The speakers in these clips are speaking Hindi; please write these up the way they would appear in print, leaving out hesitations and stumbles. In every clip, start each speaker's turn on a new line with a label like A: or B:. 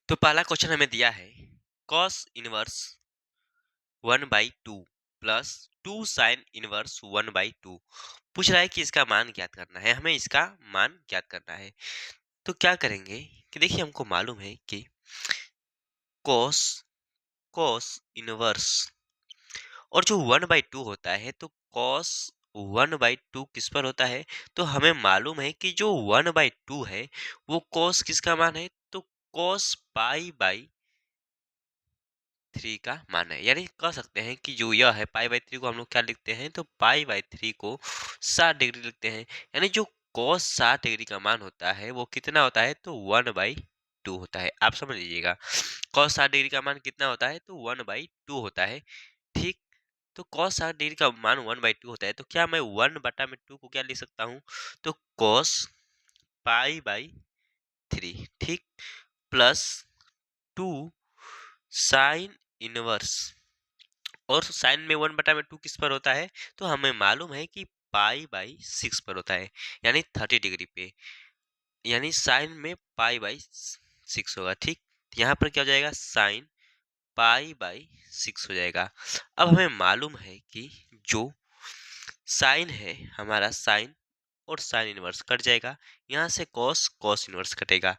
A: तो पहला क्वेश्चन हमें दिया है cos inverse 1/2 plus 2 sine inverse 1/2। पूछ रहा है कि इसका मान ज्ञात करना है, हमें इसका मान ज्ञात करना है। तो क्या करेंगे कि देखिए हमको मालूम है कि cos cos इनवर्स और जो 1/2 होता है तो cos 1/2 किस पर होता है। तो हमें मालूम है कि जो 1/2 है वो cos किसका मान है, तो cos पाई/3 का मान है। यानी कह सकते हैं कि जो यह है पाई/3 को हम लोग क्या लिखते हैं, तो पाई/3 को 60 डिग्री लिखते हैं। यानी जो cos 60 डिग्री का मान होता है वो कितना होता है, तो 1/2 होता है। आप समझ लीजिएगा cos 60 डिग्री का मान कितना होता है, तो 1/2 होता है। ठीक, तो cos 60 डिग्री का मान 1/2 होता है, तो क्या मैं 1/2 को क्या लिख सकता हूँ, तो cos पाई/3, ठीक, प्लस 2 साइन इनवर्स, और साइन में 1/2 किस पर होता है, तो हमें मालूम है कि पाई/6 पर होता है, यानी 30 डिग्री पे, यानी साइन में पाई/6 होगा। ठीक, यहाँ पर क्या हो जाएगा, साइन पाई/6 हो जाएगा। अब हमें मालूम है कि जो साइन है हमारा, साइन और साइन इनवर्स कट जाएगा, यहाँ से कॉस कॉस इनवर्स कटेगा,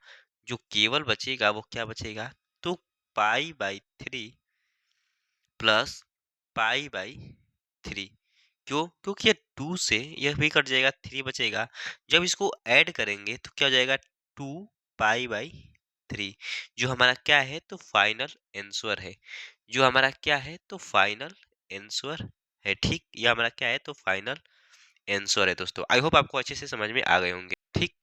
A: जो केवल बचेगा वो क्या बचेगा, तो पाई/3 प्लस पाई/3। क्यों, क्योंकि ये 2 से यह भी कट जाएगा, 3 बचेगा। जब इसको ऐड करेंगे तो क्या हो जाएगा, 2 पाई/3, जो हमारा क्या है, तो फाइनल आंसर है। जो हमारा क्या है, तो फाइनल आंसर है। ठीक, ये हमारा क्या है, तो फाइनल आंसर है। दोस्तों आई होप आपको अच्छे से समझ में आ गए होंगे। ठीक,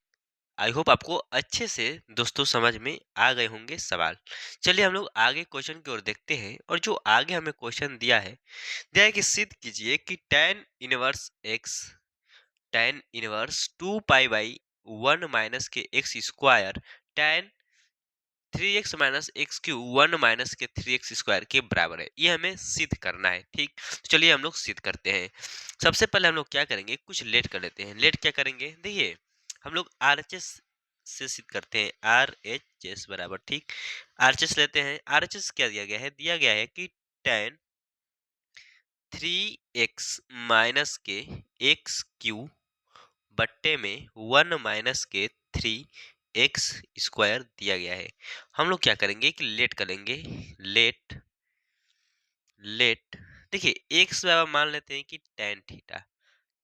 A: आई होप आपको अच्छे से दोस्तों समझ में आ गए होंगे सवाल। चलिए हम लोग आगे क्वेश्चन की ओर देखते हैं, और जो आगे हमें क्वेश्चन दिया है कि सिद्ध कीजिए कि tan inverse 2 pi by 1 minus k x square tan 3x minus x cube 1 minus k 3x square के बराबर है। ये हमें सिद्ध करना है। ठीक, तो चलिए हम लोग सिद्ध करते हैं। सबसे पहले हम लोग क्या करेंगे, कुछ लेट कर लेते हैं। लेट क्या करेंगे, देखिए हम लोग RHS से सिद्ध करते हैं, RHS बराबर, ठीक, RHS लेते हैं। RHS क्या दिया गया है, दिया गया है कि tan 3x minus k x Q बट्टे में 1 माइनस के 3x स्क्वायर दिया गया है। हम लोग क्या करेंगे कि लेट करेंगे। लेट लेट देखिए एक्स बराबर मान लेते हैं कि tan थीटा,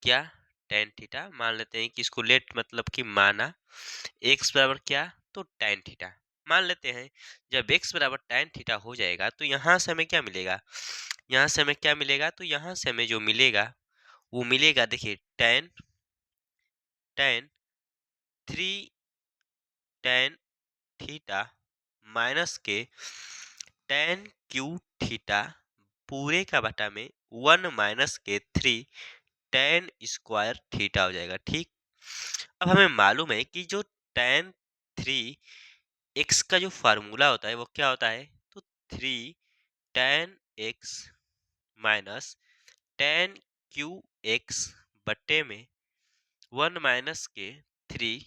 A: क्या, tan थीटा मान लेते हैं कि इसको लेट मतलब कि माना। एक्स बराबर क्या, तो tan थीटा मान लेते हैं। जब एक्स बराबर tan थीटा हो जाएगा तो यहाँ से हमें क्या मिलेगा, यहाँ से हमें क्या मिलेगा, तो यहाँ से हमें जो मिलेगा वो मिलेगा, देखिए tan tan 3 tan theta minus के tan क्यू थीटा पूरे का बटा में 1 माइनस के 3 tan स्क्वायर थीटा हो जाएगा। ठीक, अब हमें मालूम है कि जो tan 3x का जो फार्मूला होता है वो क्या होता है, तो 3 tan x minus tan Q x बट्टे में 1 माइनस के 3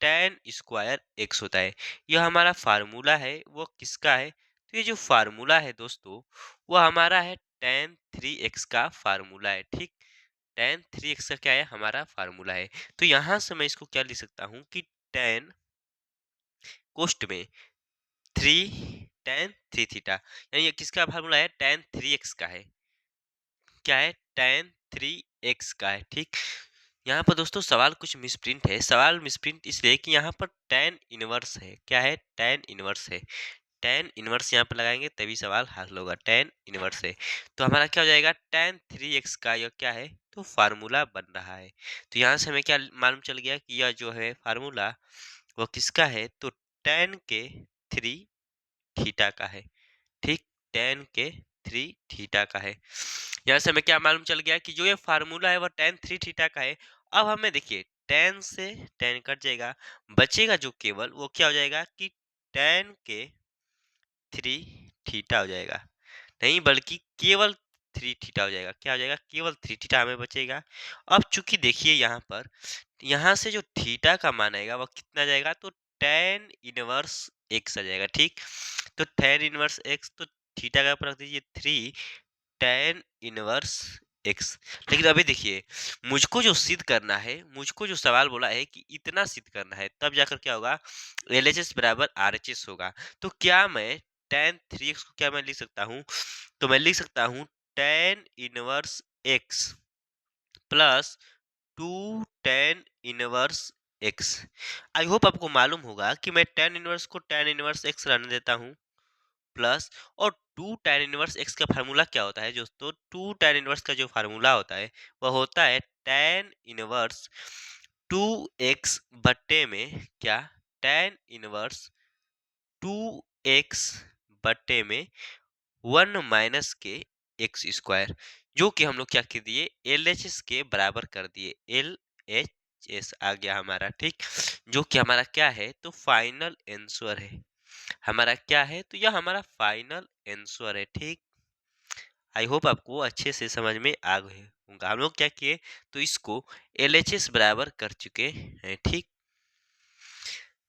A: tan स्क्वायर एक्स होता है। यह हमारा फार्मूला है, वो किसका है, तो ये जो फार्मूला है दोस्तों वो हमारा है tan 3x का फार्मूला है। ठीक, tan 3x का क्या है, हमारा फार्मूला है। तो यहाँ से मैं इसको क्या लिख सकता हूँ कि tan कोष्ट में 3 tan 3 थीटा, यानी ये किसका फार्मूला है, tan 3x का है। क्या है, tan 3x का है। ठीक, यहाँ पर दोस्तों सवाल कुछ मिसप्रिंट है। सवाल मिसप्रिंट इसलिए कि यहाँ पर tan इनवर्स है। क्या है, tan इनवर्स है। tan इनवर्स यहाँ पर लगाएंगे तभी सवाल हल होगा। tan इनवर्स है तो हमारा क्या हो जाएगा, tan 3x का यह क्या है, तो फार्मूला बन रहा है। तो यहाँ से हमें क्या मालूम चल गया कि यह जो है फार्मूला वो किसका है, तो tan के 3 थीटा का है। ठीक, tan के 3 थीटा का है। यहाँ से हमें क्या मालूम चल गया कि जो ये फार्मूला है वो tan 3 थीटा का है। अब हमें देखिए tan से tan कट जाएगा, बचेगा जो केवल वो क्या हो जाएगा कि tan के 3 थीटा हो जाएगा, नहीं बल्कि केवल 3 थीटा हो जाएगा। क्या हो जाएगा, केवल 3 थीटा हमें बचेगा। अब चूंकि देखिए यहाँ पर यहाँ से जो थीटा का मान आएगा वो कितना जाएगा, तो tan इनवर्स एक्स आ जाएगा, ठीक। तो tan इनवर्स एक्स, तो थीटा का रख दीजिए 3 tan इनवर्स एक्स। लेकिन अभी देखिए, मुझको जो सिद्ध करना है, मुझको जो सवाल बोला है कि इतना सिद्ध करना है, तब जाकर क्या होगा, LHS बराबर RHS होगा। तो क्या मैं tan 3x को क्या मैं लिख सकता हूँ, तो मैं लिख सकता हूँ tan inverse x plus 2 tan inverse x. I hope आपको मालूम होगा कि मैं tan इनवर्स को tan इनवर्स एक्स रहने देता हूँ, प्लस, और 2 tan इनवर्स एक्स का फार्मूला क्या होता है दोस्तों, 2 tan इनवर्स का जो फार्मूला होता है वह होता है tan इनवर्स 2x बट्टे में क्या, tan इनवर्स 2x बट्टे में 1 माइनस के एक्स स्क्वायर, जो कि हम लोग क्या कर दिए, LHS के बराबर कर दिए, LHS आ गया हमारा, ठीक। जो कि हमारा क्या है, तो फाइनल आंसर है हमारा, क्या है, तो यह हमारा फाइनल आंसर है, ठीक। आई होप आपको अच्छे से समझ में आ गए होगा। हम लोग क्या किए, तो इसको LHS बराबर कर चुके हैं, ठीक।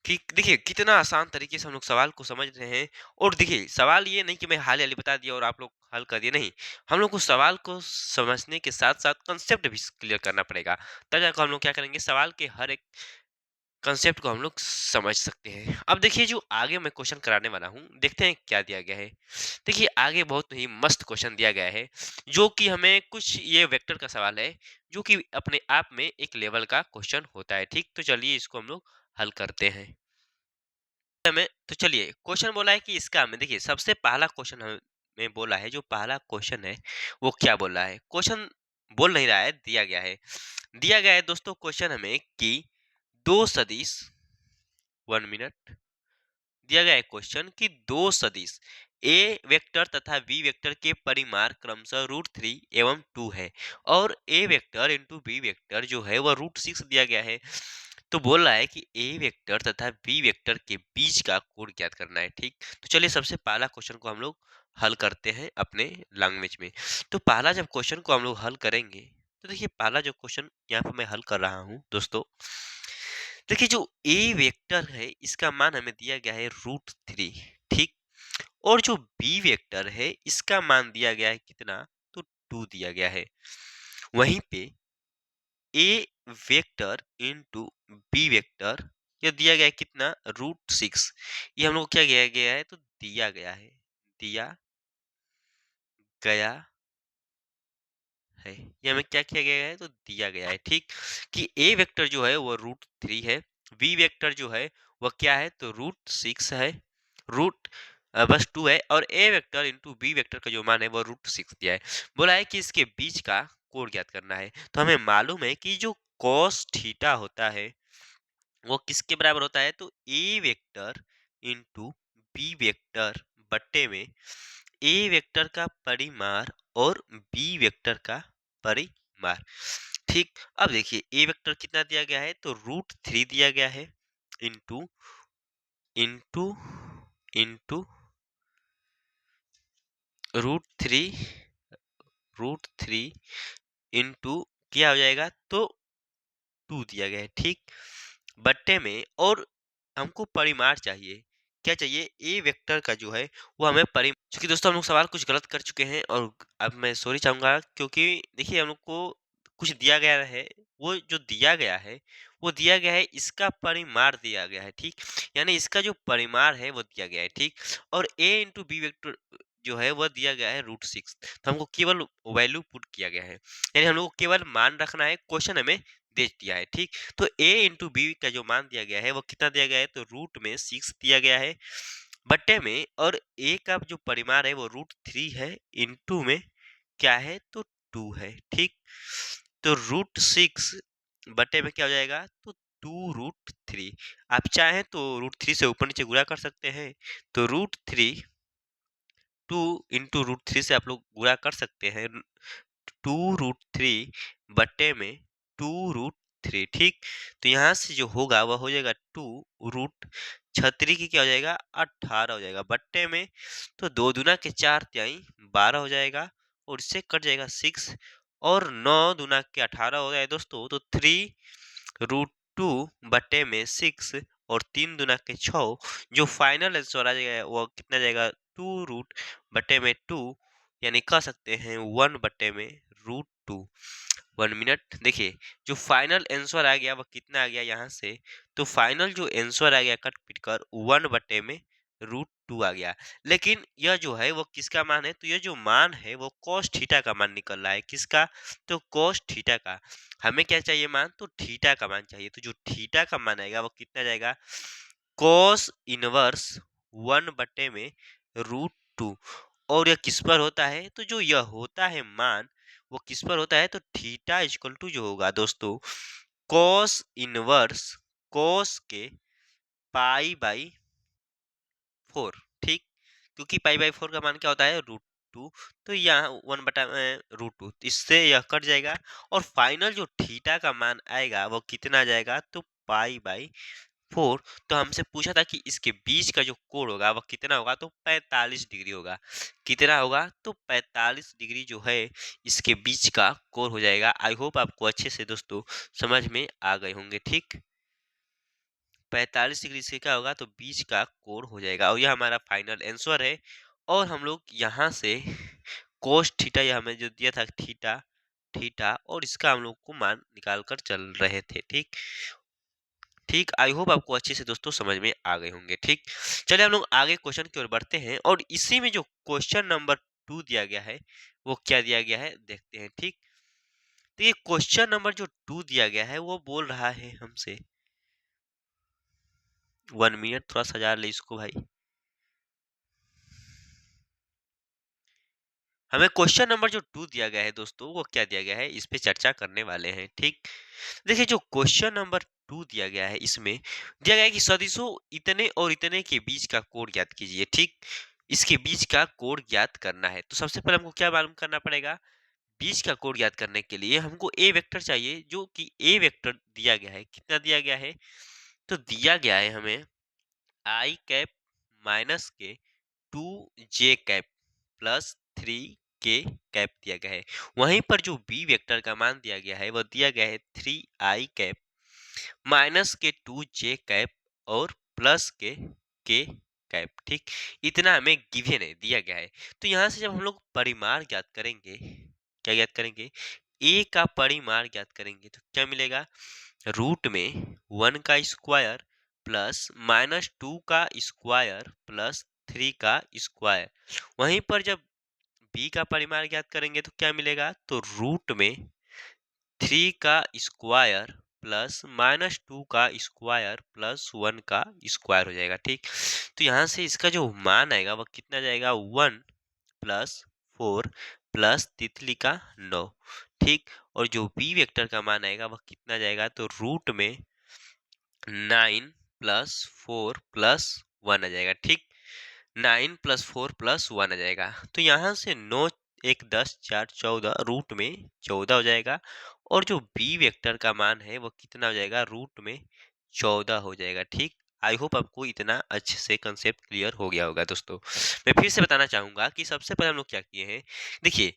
A: कि देखिए कितना आसान तरीके से हम लोग सवाल को समझ रहे हैं। और देखिए सवाल ये नहीं कि मैं हाल ही बता दिया और आप लोग हल कर दिए, नहीं, हम लोग को सवाल को समझने के साथ साथ कंसेप्ट भी क्लियर करना पड़ेगा, तब जाकर हम लोग क्या करेंगे, सवाल के हर एक कंसेप्ट को हम लोग समझ सकते हैं। अब देखिए जो आगे मैं क्वेश्चन कराने वाला हूँ, देखते हैं क्या दिया गया है। देखिए आगे बहुत ही मस्त क्वेश्चन दिया गया है, जो कि हमें कुछ ये वेक्टर का सवाल है, जो कि अपने आप में एक लेवल का क्वेश्चन होता है, ठीक। तो चलिए इसको हम लोग हल करते हैं। में तो चलिए क्वेश्चन बोला है कि इसका हमें देखिए, सबसे पहला क्वेश्चन हमें बोला है, जो पहला क्वेश्चन है वो क्या बोल रहा है, क्वेश्चन बोल नहीं रहा है, दिया गया है दोस्तों क्वेश्चन हमें कि दो सदिश, 1 मिनट, दिया गया है क्वेश्चन कि दो सदिश ए वेक्टर तथा बी वेक्टर के परिमाण क्रमशः √3 एवं 2 है, और ए वेक्टर इंटू बी वेक्टर जो है वह √6 दिया गया है। तो बोल रहा है कि ए वेक्टर तथा बी वेक्टर के बीच का कोण ज्ञात करना है, ठीक। तो चलिए सबसे पहला क्वेश्चन को हम लोग हल करते हैं अपने लैंग्वेज में। तो पहला जब क्वेश्चन को हम लोग हल करेंगे, तो देखिए पहला जो क्वेश्चन यहाँ पर मैं हल कर रहा हूँ दोस्तों, देखिए जो ए वेक्टर है इसका मान हमें दिया गया है √3, ठीक। और जो बी वेक्टर है इसका मान दिया गया है कितना, तो 2 दिया गया है। वहीं पे ए वेक्टर इंटू बी वेक्टर यह दिया गया है कितना, √6। ये हम लोग क्या किया गया है, तो दिया गया है, दिया गया है, ये हमें क्या किया गया है, तो दिया गया है, ठीक। कि ए वेक्टर जो है वो √3 है, बी वेक्टर जो है वह क्या है, तो √6 है, रूट बस 2 है, और ए वेक्टर इंटू बी वेक्टर का जो मान है वो √6 दिया है। बोला है कि इसके बीच का कोण ज्ञात करना है। तो हमें मालूम है कि जो कॉस थीटा होता है वो किसके बराबर होता है, तो ए वेक्टर इंटू बी वेक्टर बट्टे में ए वेक्टर का परिमाण और बी वेक्टर का परिमाण, ठीक। अब देखिए ए वेक्टर कितना दिया गया है, तो √3 दिया गया है, इंटू इंटू इंटू √3, √3 इंटू क्या हो जाएगा, तो 2 दिया गया है, ठीक। बट्टे में, और हमको परिमाण चाहिए, क्या चाहिए, ए वेक्टर का जो है वो हमें चूंकि दोस्तों हम लोग सवाल कुछ गलत कर चुके हैं, और अब मैं सॉरी चाहूंगा, क्योंकि देखिए हम लोग को कुछ दिया गया है, वो जो दिया गया है वो दिया गया है, इसका परिमाण दिया गया है, ठीक। यानी इसका जो परिमाण है वो दिया गया है, ठीक। और ए इंटू बी वेक्टर जो है वह दिया गया है √6, तो हमको केवल वैल्यू पुट किया गया है, यानी हम लोग को केवल मान रखना है, क्वेश्चन हमें दे दिया है, ठीक। तो a इंटू बी का जो मान दिया गया है वो कितना दिया गया है, तो रूट में 6 दिया गया है, बट्टे में, और a का जो परिमाण है वो √3 है, इंटू में क्या है, तो 2 है, ठीक। तो √6 बट्टे में क्या हो जाएगा, तो 2√3। आप चाहें तो √3 से ऊपर नीचे गुणा कर सकते हैं, तो √3, 2 इंटू √3 से आप लोग गुणा कर सकते हैं, 2√3 बट्टे में 2√3, ठीक। तो यहाँ से जो होगा वह हो जाएगा 2√3 की क्या हो जाएगा, 18 हो जाएगा, बट्टे में, तो 2 दूना के 4 त्याई 12 हो जाएगा, और इससे कट जाएगा 6, और 9 दूना के 18 हो जाए दोस्तों, तो 3√2 बट्टे में 6 और 3 दूना के 6, जो फाइनल आंसर आ जाएगा वो कितना जाएगा 2√/2, यानी कह सकते हैं 1/√2। 1 मिनट देखिए, जो फाइनल आंसर आ गया वह कितना आ गया यहाँ से, तो फाइनल जो आंसर आ गया कट पिट कर 1/√2 आ गया। लेकिन यह जो है वो किसका मान है, तो यह जो मान है वो cos थीटा का मान निकल रहा है। किसका, तो cos थीटा का। हमें क्या चाहिए मान, तो थीटा का मान चाहिए। तो जो थीटा का मान आएगा वो कितना जाएगा, cos इनवर्स 1/√2। और यह किस पर होता है, तो जो यह होता है मान वो किस पर होता है, तो थीटा इक्वल टू जो होगा दोस्तों cos इनवर्स cos के पाई/4। ठीक, क्योंकि पाई/4 का मान क्या होता है √2, तो यहाँ 1/√2, इससे यह कट जाएगा। और फाइनल जो थीटा का मान आएगा वो कितना आ जाएगा, तो पाई/4। तो हमसे पूछा था कि इसके बीच का जो कोण होगा वह कितना होगा, तो 45 डिग्री होगा। कितना होगा, तो 45 डिग्री जो है इसके बीच का कोण हो जाएगा। आई होप आपको अच्छे से दोस्तों समझ में आ गए होंगे। ठीक, 45 डिग्री से क्या होगा, तो बीच का कोण हो जाएगा। और यह हमारा फाइनल आंसर है। और हम लोग यहाँ से cos थीटा, यह हमें जो दिया था थीटा थीटा, और इसका हम लोग को मान निकाल कर चल रहे थे। ठीक ठीक, आई होप आपको अच्छे से दोस्तों समझ में आ गए होंगे। ठीक, चलिए हम लोग आगे क्वेश्चन की ओर बढ़ते हैं। और इसी में जो क्वेश्चन नंबर 2 दिया गया है वो क्या दिया गया है देखते हैं। ठीक, तो ये क्वेश्चन नंबर जो 2 दिया गया है वो बोल रहा है हमसे, 1 मिनट थोड़ा सजा ले इसको भाई। हमें क्वेश्चन नंबर जो 2 दिया गया है दोस्तों वो क्या दिया गया है, इस पे चर्चा करने वाले हैं। ठीक, देखिए जो क्वेश्चन नंबर 2 दिया गया है इसमें दिया गया है कि सदिशों इतने और इतने के बीच का कोण ज्ञात कीजिए। ठीक, इसके बीच का कोण ज्ञात करना है। तो सबसे पहले हमको क्या मालूम करना पड़ेगा, बीच का कोण ज्ञात करने के लिए हमको ए वेक्टर चाहिए, जो कि ए वेक्टर दिया गया है। कितना दिया गया है, तो दिया गया है हमें i cap k 2j cap plus 3k cap दिया गया है। वहीं पर जो बी वेक्टर का मान दिया गया है वह दिया गया है 3i कैप-के 2j कैप और प्लस के कैप। ठीक, इतना हमें गिवन है, दिया गया है। तो यहाँ से जब हम लोग परिमाण ज्ञात करेंगे, क्या ज्ञात करेंगे, ए का परिमाण ज्ञात करेंगे, तो क्या मिलेगा, रूट में 1 का स्क्वायर प्लस -2 का स्क्वायर प्लस 3 का स्क्वायर। वहीं पर जब बी का परिमाण ज्ञात करेंगे तो क्या मिलेगा, तो रूट में 3 का स्क्वायर प्लस -2 का स्क्वायर प्लस 1 का स्क्वायर हो जाएगा। ठीक, तो यहाँ से इसका जो मान आएगा वह कितना जाएगा, 1 प्लस 4 प्लस तितली का 9। ठीक, और जो बी वेक्टर का मान आएगा वह कितना जाएगा, तो रूट में 9 प्लस 4 प्लस 1 आ जाएगा। ठीक, 9 प्लस 4 प्लस 1 आ जाएगा। तो यहाँ से 9 1 10 4 14, रूट में 14 हो जाएगा। और जो बी वेक्टर का मान है वो कितना हो जाएगा, रूट में 14 हो जाएगा। ठीक, आई होप आपको इतना अच्छे से कंसेप्ट क्लियर हो गया होगा दोस्तों। मैं फिर से बताना चाहूंगा कि सबसे पहले हम लोग क्या किए हैं, देखिए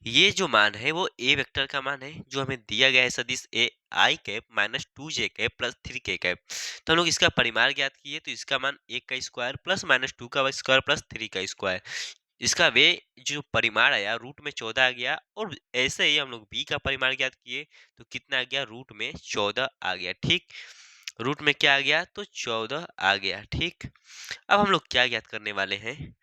A: ये जो मान है वो ए वेक्टर का मान है जो हमें दिया गया है, सदिश i cap cap plus 3k cap. तो हम लोग इसका परिमाण ज्ञात किए, तो इसका मान 1 का स्क्वायर प्लस -2 का स्क्वायर प्लस 3 का स्क्वायर। इसका वे जो परिमाण आया रूट में 14 आ गया। और ऐसे ही हम लोग बी का परिमाण ज्ञात किए, तो कितना आ गया, रूट में 14 आ गया। ठीक, रूट में क्या आ गया, तो 14 आ गया। ठीक, अब हम लोग क्या ज्ञात करने वाले हैं,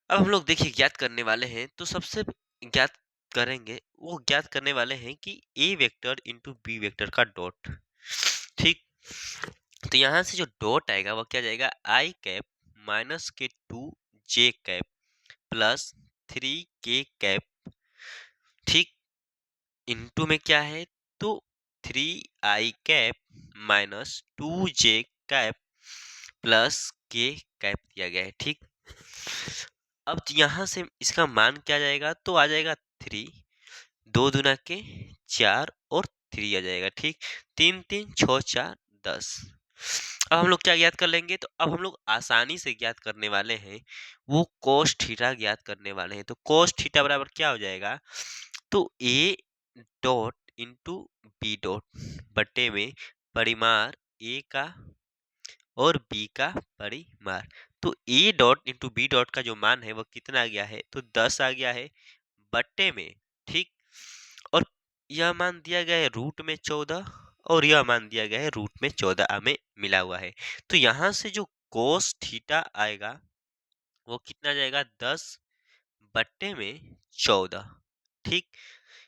A: अब हम लोग देखिए ज्ञात करने वाले हैं, तो सबसे ज्ञात करेंगे, वो ज्ञात करने वाले हैं कि ए वेक्टर इंटू बी वेक्टर का डॉट। ठीक, तो यहाँ से जो डॉट आएगा वो क्या जाएगा, i cap k 2j cap plus 3k cap. ठीक, इनटू में क्या है, तो 3i cap cap plus k cap दिया गया है। ठीक, अब यहाँ से इसका मान क्या जाएगा, तो आ जाएगा 3, 2 दूना के 4 और 3 आ जाएगा। ठीक, 3 3 6 4 10। अब हम लोग क्या ज्ञात कर लेंगे, तो अब हम लोग आसानी से ज्ञात करने वाले हैं, वो cos थीटा ज्ञात करने वाले हैं। तो cos थीटा बराबर क्या हो जाएगा, तो A dot into B dot बटे में परिमाण ए का और बी का परिमाण। तो A dot into B dot का जो मान है वो कितना आ गया है, तो 10 आ गया है बट्टे में, ठीक। और यह मान दिया गया है रूट में 14, और यह मान दिया गया है रूट में 14 में मिला हुआ है। तो यहाँ से जो कोस थीटा आएगा वो कितना जाएगा, 10 बट्टे में 14, ठीक।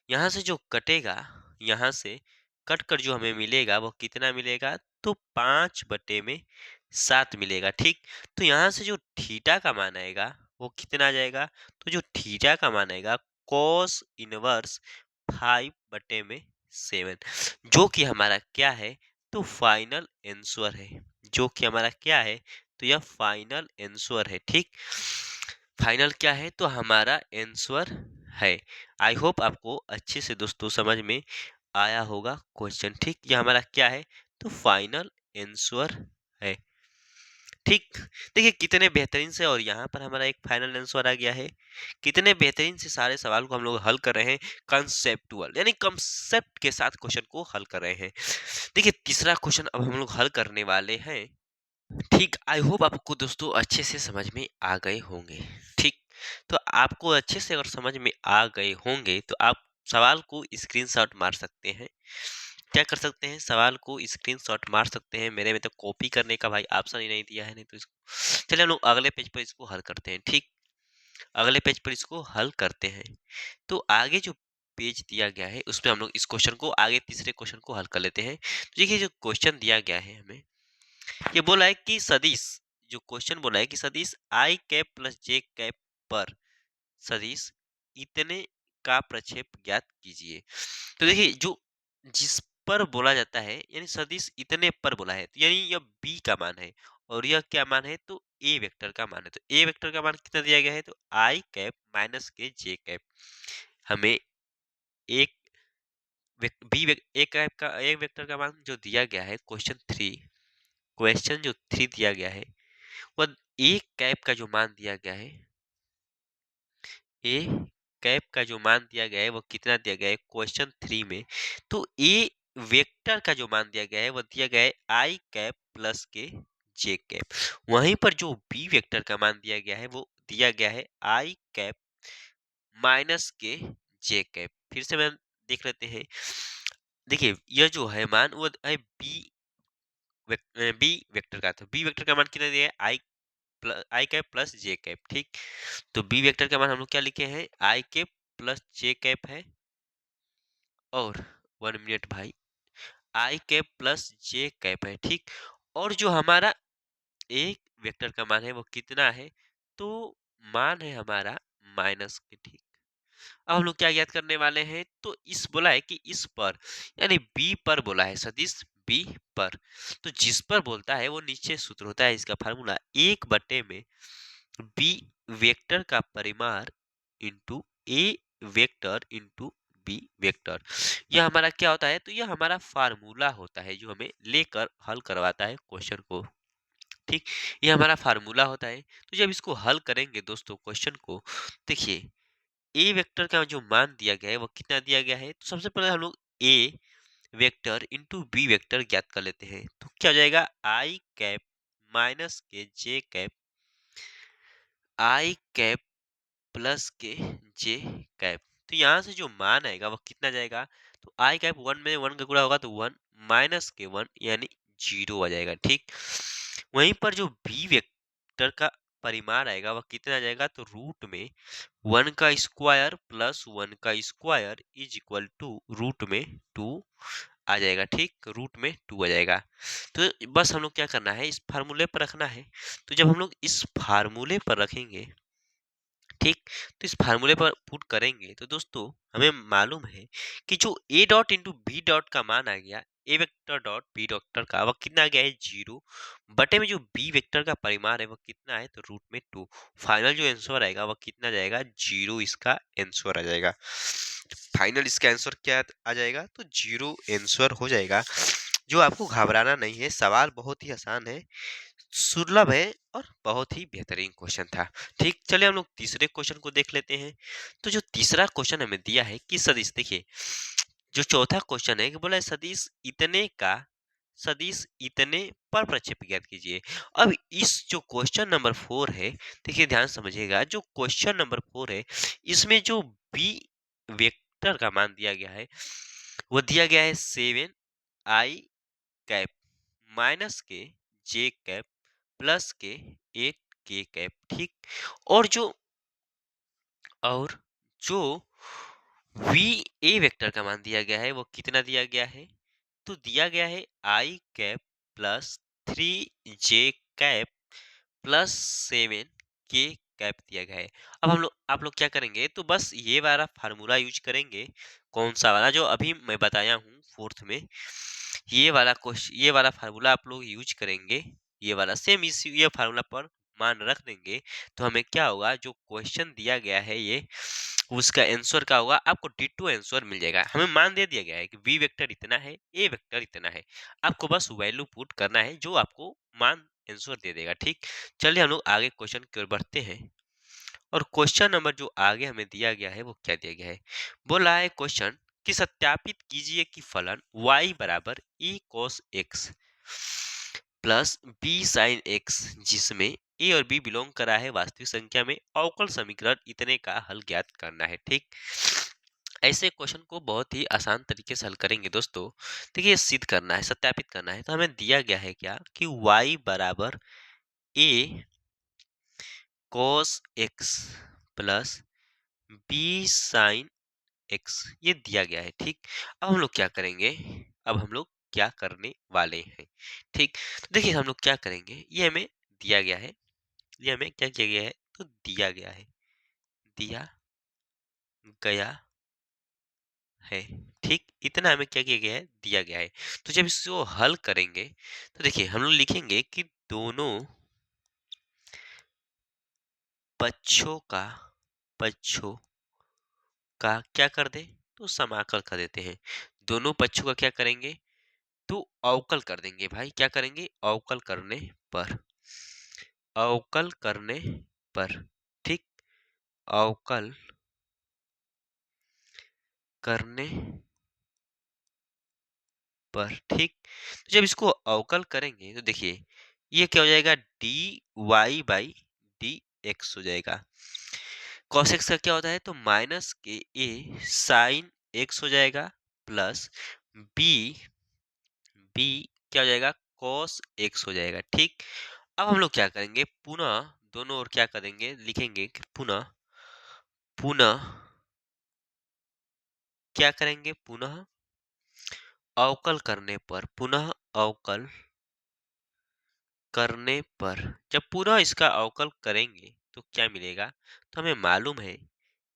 A: यहाँ से जो कटेगा, यहाँ से कट कर जो हमें मिलेगा वो कितना मिलेगा, तो 5/7 मिलेगा, ठीक। तो यहाँ से जो थीटा का मान आएगा वो कितना आ जाएगा, तो जो थीटा का मान आएगा कॉस इनवर्स 5/7, जो कि हमारा क्या है, तो फाइनल आंसर है, जो कि हमारा क्या है, तो यह फाइनल आंसर है, ठीक। फाइनल क्या है, तो हमारा आंसर है। आई होप आपको अच्छे से दोस्तों समझ में आया होगा क्वेश्चन, ठीक। ये हमारा क्या है, तो फाइनल आंसर है, ठीक। देखिए कितने बेहतरीन से, और यहाँ पर हमारा एक फाइनल आंसर आ गया है। कितने बेहतरीन से सारे सवाल को हम लोग हल कर रहे हैं, कंसेप्टुअल यानी कंसेप्ट के साथ क्वेश्चन को हल कर रहे हैं। देखिए तीसरा क्वेश्चन अब हम लोग हल करने वाले हैं, ठीक। आई होप आपको दोस्तों अच्छे से समझ में आ गए होंगे, ठीक। तो आपको अच्छे से अगर समझ में आ गए होंगे तो आप सवाल को स्क्रीनशॉट मार सकते हैं। क्या कर सकते हैं, सवाल को स्क्रीनशॉट मार सकते हैं। मेरे में तो कॉपी करने का भाई ऑप्शन ही नहीं दिया है, नहीं तो इसको चलिए हम लोग अगले पेज पर इसको हल करते हैं, ठीक। अगले पेज पर इसको हल करते हैं। तो आगे जो पेज दिया गया है उसमें हम लोग इस क्वेश्चन को, आगे तीसरे क्वेश्चन को हल कर लेते हैं। तो देखिए जो क्वेश्चन दिया गया है हमें, ये बोला है कि सदिश, जो क्वेश्चन बोला है कि सदिश आई कैप प्लस जे कैप पर सदिश इतने का प्रक्षेप ज्ञात कीजिए। तो देखिए जो जिस पर बोला जाता है यानी सदिश इतने पर बोला है, तो यानी यह बी का मान है, और यह क्या मान है, तो ए वेक्टर का मान है। तो ए वेक्टर का मान कितना दिया गया है, तो आई कैप माइनस के जे कैप। हमें एक ए कैप का, ए वेक्टर का मान जो दिया गया है क्वेश्चन जो 3 दिया गया है, वह ए कैप का जो मान दिया गया है, ए कैप का जो मान दिया गया है वो कितना दिया गया है क्वेश्चन 3 में, तो ए वेक्टर का जो मान दिया गया है वो दिया गया है आई कैप प्लस के जे कैप। वहीं पर जो बी वेक्टर का मान दिया गया है वो दिया गया है आई कैप माइनस के जे कैप। फिर से मैं देख लेते हैं। देखिए यह जो है मान वो है बी वेक्टर का, तो बी वेक्टर का मान कितना दिया है, आई कैप प्लस जे कैप, ठीक। तो बी वेक्टर का मान हम लोग क्या लिखे हैं, आई कैप प्लस जे कैप है, और 1 मिनट भाई, आई कैप प्लस जे कैप है, ठीक। और जो हमारा एक वेक्टर का मान है वो कितना है, तो मान है हमारा माइनस के, ठीक। अब हम लोग क्या ज्ञात करने वाले हैं, तो इस बोला है कि इस पर यानी बी पर बोला है, सदिश बी पर। तो जिस पर बोलता है वो नीचे सूत्र होता है इसका फार्मूला 1 में बी वेक्टर का परिमाण इंटू ए वेक्टर इंटू बी वेक्टर। यह हमारा क्या होता है, तो यह हमारा फार्मूला होता है जो हमें लेकर हल करवाता है क्वेश्चन को, ठीक। ये हमारा फार्मूला होता है। तो जब इसको हल करेंगे दोस्तों क्वेश्चन को, देखिए ए वेक्टर का जो मान दिया गया है वो कितना दिया गया है, तो सबसे पहले हम लोग ए वेक्टर इंटू बी वेक्टर ज्ञात कर लेते हैं। तो क्या हो जाएगा, आई कैप माइनस के जे कैप, आई कैप प्लस के जे कैप। तो यहाँ से जो मान आएगा वो कितना जाएगा, तो आई कैप 1 में 1 का गुणा होगा तो 1 माइनस के 1 यानी 0 आ जाएगा, ठीक। वहीं पर जो बी वेक्टर का परिमाण आएगा वह कितना जाएगा, तो रूट में 1 का स्क्वायर प्लस 1 का square is equal to root में 2 आ जाएगा, ठीक। रूट में 2 आ जाएगा। तो बस हम लोग क्या करना है, इस फार्मूले पर रखना है। तो जब हम लोग इस फार्मूले पर रखेंगे, ठीक, तो इस फार्मूले पर पुट करेंगे तो दोस्तों हमें मालूम है कि जो A dot into B dot का मान आ गया, A vector dot B vector का, वह कितना आ गया है 0 बटे में जो बी वेक्टर का परिमाण है वह कितना है, तो रूट में 2। फाइनल जो आंसर आएगा वह कितना जाएगा, 0 इसका आंसर आ जाएगा। फाइनल इसका आंसर क्या आ जाएगा, तो 0 आंसर हो जाएगा। जो आपको घबराना नहीं है, सवाल बहुत ही आसान है, सुलभ है, और बहुत ही बेहतरीन क्वेश्चन था, ठीक। चलिए हम लोग तीसरे क्वेश्चन को देख लेते हैं। तो जो तीसरा क्वेश्चन हमें दिया है कि सदिश, देखिए जो चौथा क्वेश्चन है कि बोला है सदिश इतने का सदिश इतने पर प्रक्षेप ज्ञात कीजिए। अब इस जो क्वेश्चन नंबर 4 है, देखिए ध्यान समझिएगा, जो क्वेश्चन नंबर 4 है, इसमें जो बी वेक्टर का मान दिया गया है, वो दिया गया है 7 i कैप माइनस के जे कैप प्लस के 8 के कैप, ठीक। और और जो वी ए वेक्टर का मान दिया गया है वो कितना दिया गया है, तो दिया गया है आई कैप प्लस 3 जे कैप प्लस 7 के कैप दिया गया है। अब आप लोग क्या करेंगे, तो बस ये वाला फार्मूला यूज करेंगे। कौन सा वाला, जो अभी मैं बताया हूँ फोर्थ में, ये वाला फार्मूला आप लोग यूज करेंगे। ये वाला सेम इस ये फार्मूला पर मान रख देंगे, तो हमें क्या होगा, जो क्वेश्चन दिया गया है ये, उसका आंसर क्या होगा, आपको डिटो आंसर मिल जाएगा। हमें मान दे दिया गया है कि वी वेक्टर इतना है, ए वेक्टर इतना है, आपको बस वैल्यू पुट करना है जो आपको मान आंसर दे देगा, ठीक। चलिए हम लोग आगे क्वेश्चन की ओर बढ़ते हैं। और क्वेश्चन नंबर जो आगे हमें दिया गया है वो क्या दिया गया है, बोला है क्वेश्चन कि सत्यापित कीजिए कि फलन y बराबर e cos x plus b sin x, जिसमें a और b बिलोंग करा है वास्तविक संख्या में, अवकल समीकरण इतने का हल ज्ञात करना है, ठीक। ऐसे क्वेश्चन को बहुत ही आसान तरीके से हल करेंगे दोस्तों। देखिए सिद्ध करना है, सत्यापित करना है, तो हमें दिया गया है क्या कि y बराबर a cos x plus b sin x, ये दिया गया है, ठीक। अब हम लोग क्या करेंगे, अब हम लोग क्या करने वाले हैं, ठीक। तो देखिए हम लोग क्या करेंगे, ये हमें दिया गया है, ये हमें क्या किया गया है, तो दिया गया है, दिया गया है, ठीक। इतना हमें क्या किया गया है, दिया गया है। तो जब इसको हल करेंगे, तो देखिए हम लोग लिखेंगे कि दोनों पक्षों का पक्षों का क्या कर दे, तो समाकल कर देते हैं। दोनों पक्षों का क्या करेंगे, तो अवकल कर देंगे भाई। क्या करेंगे, अवकल करने पर, अवकल करने पर, ठीक। अवकल करने पर, ठीक। तो जब इसको अवकल करेंगे तो देखिए ये क्या हो जाएगा, D Y by D X हो जाएगा। कॉस एक्स का क्या होता है, तो माइनस के ए साइन एक्स हो जाएगा प्लस बी बी क्या हो जाएगा, कॉस एक्स हो जाएगा, ठीक। अब हम लोग क्या करेंगे, पुनः दोनों ओर क्या करेंगे, लिखेंगे कि पुनः पुनः क्या करेंगे, पुनः अवकल करने पर, पुनः अवकल करने पर, जब पूरा इसका अवकल करेंगे तो क्या मिलेगा, तो हमें मालूम है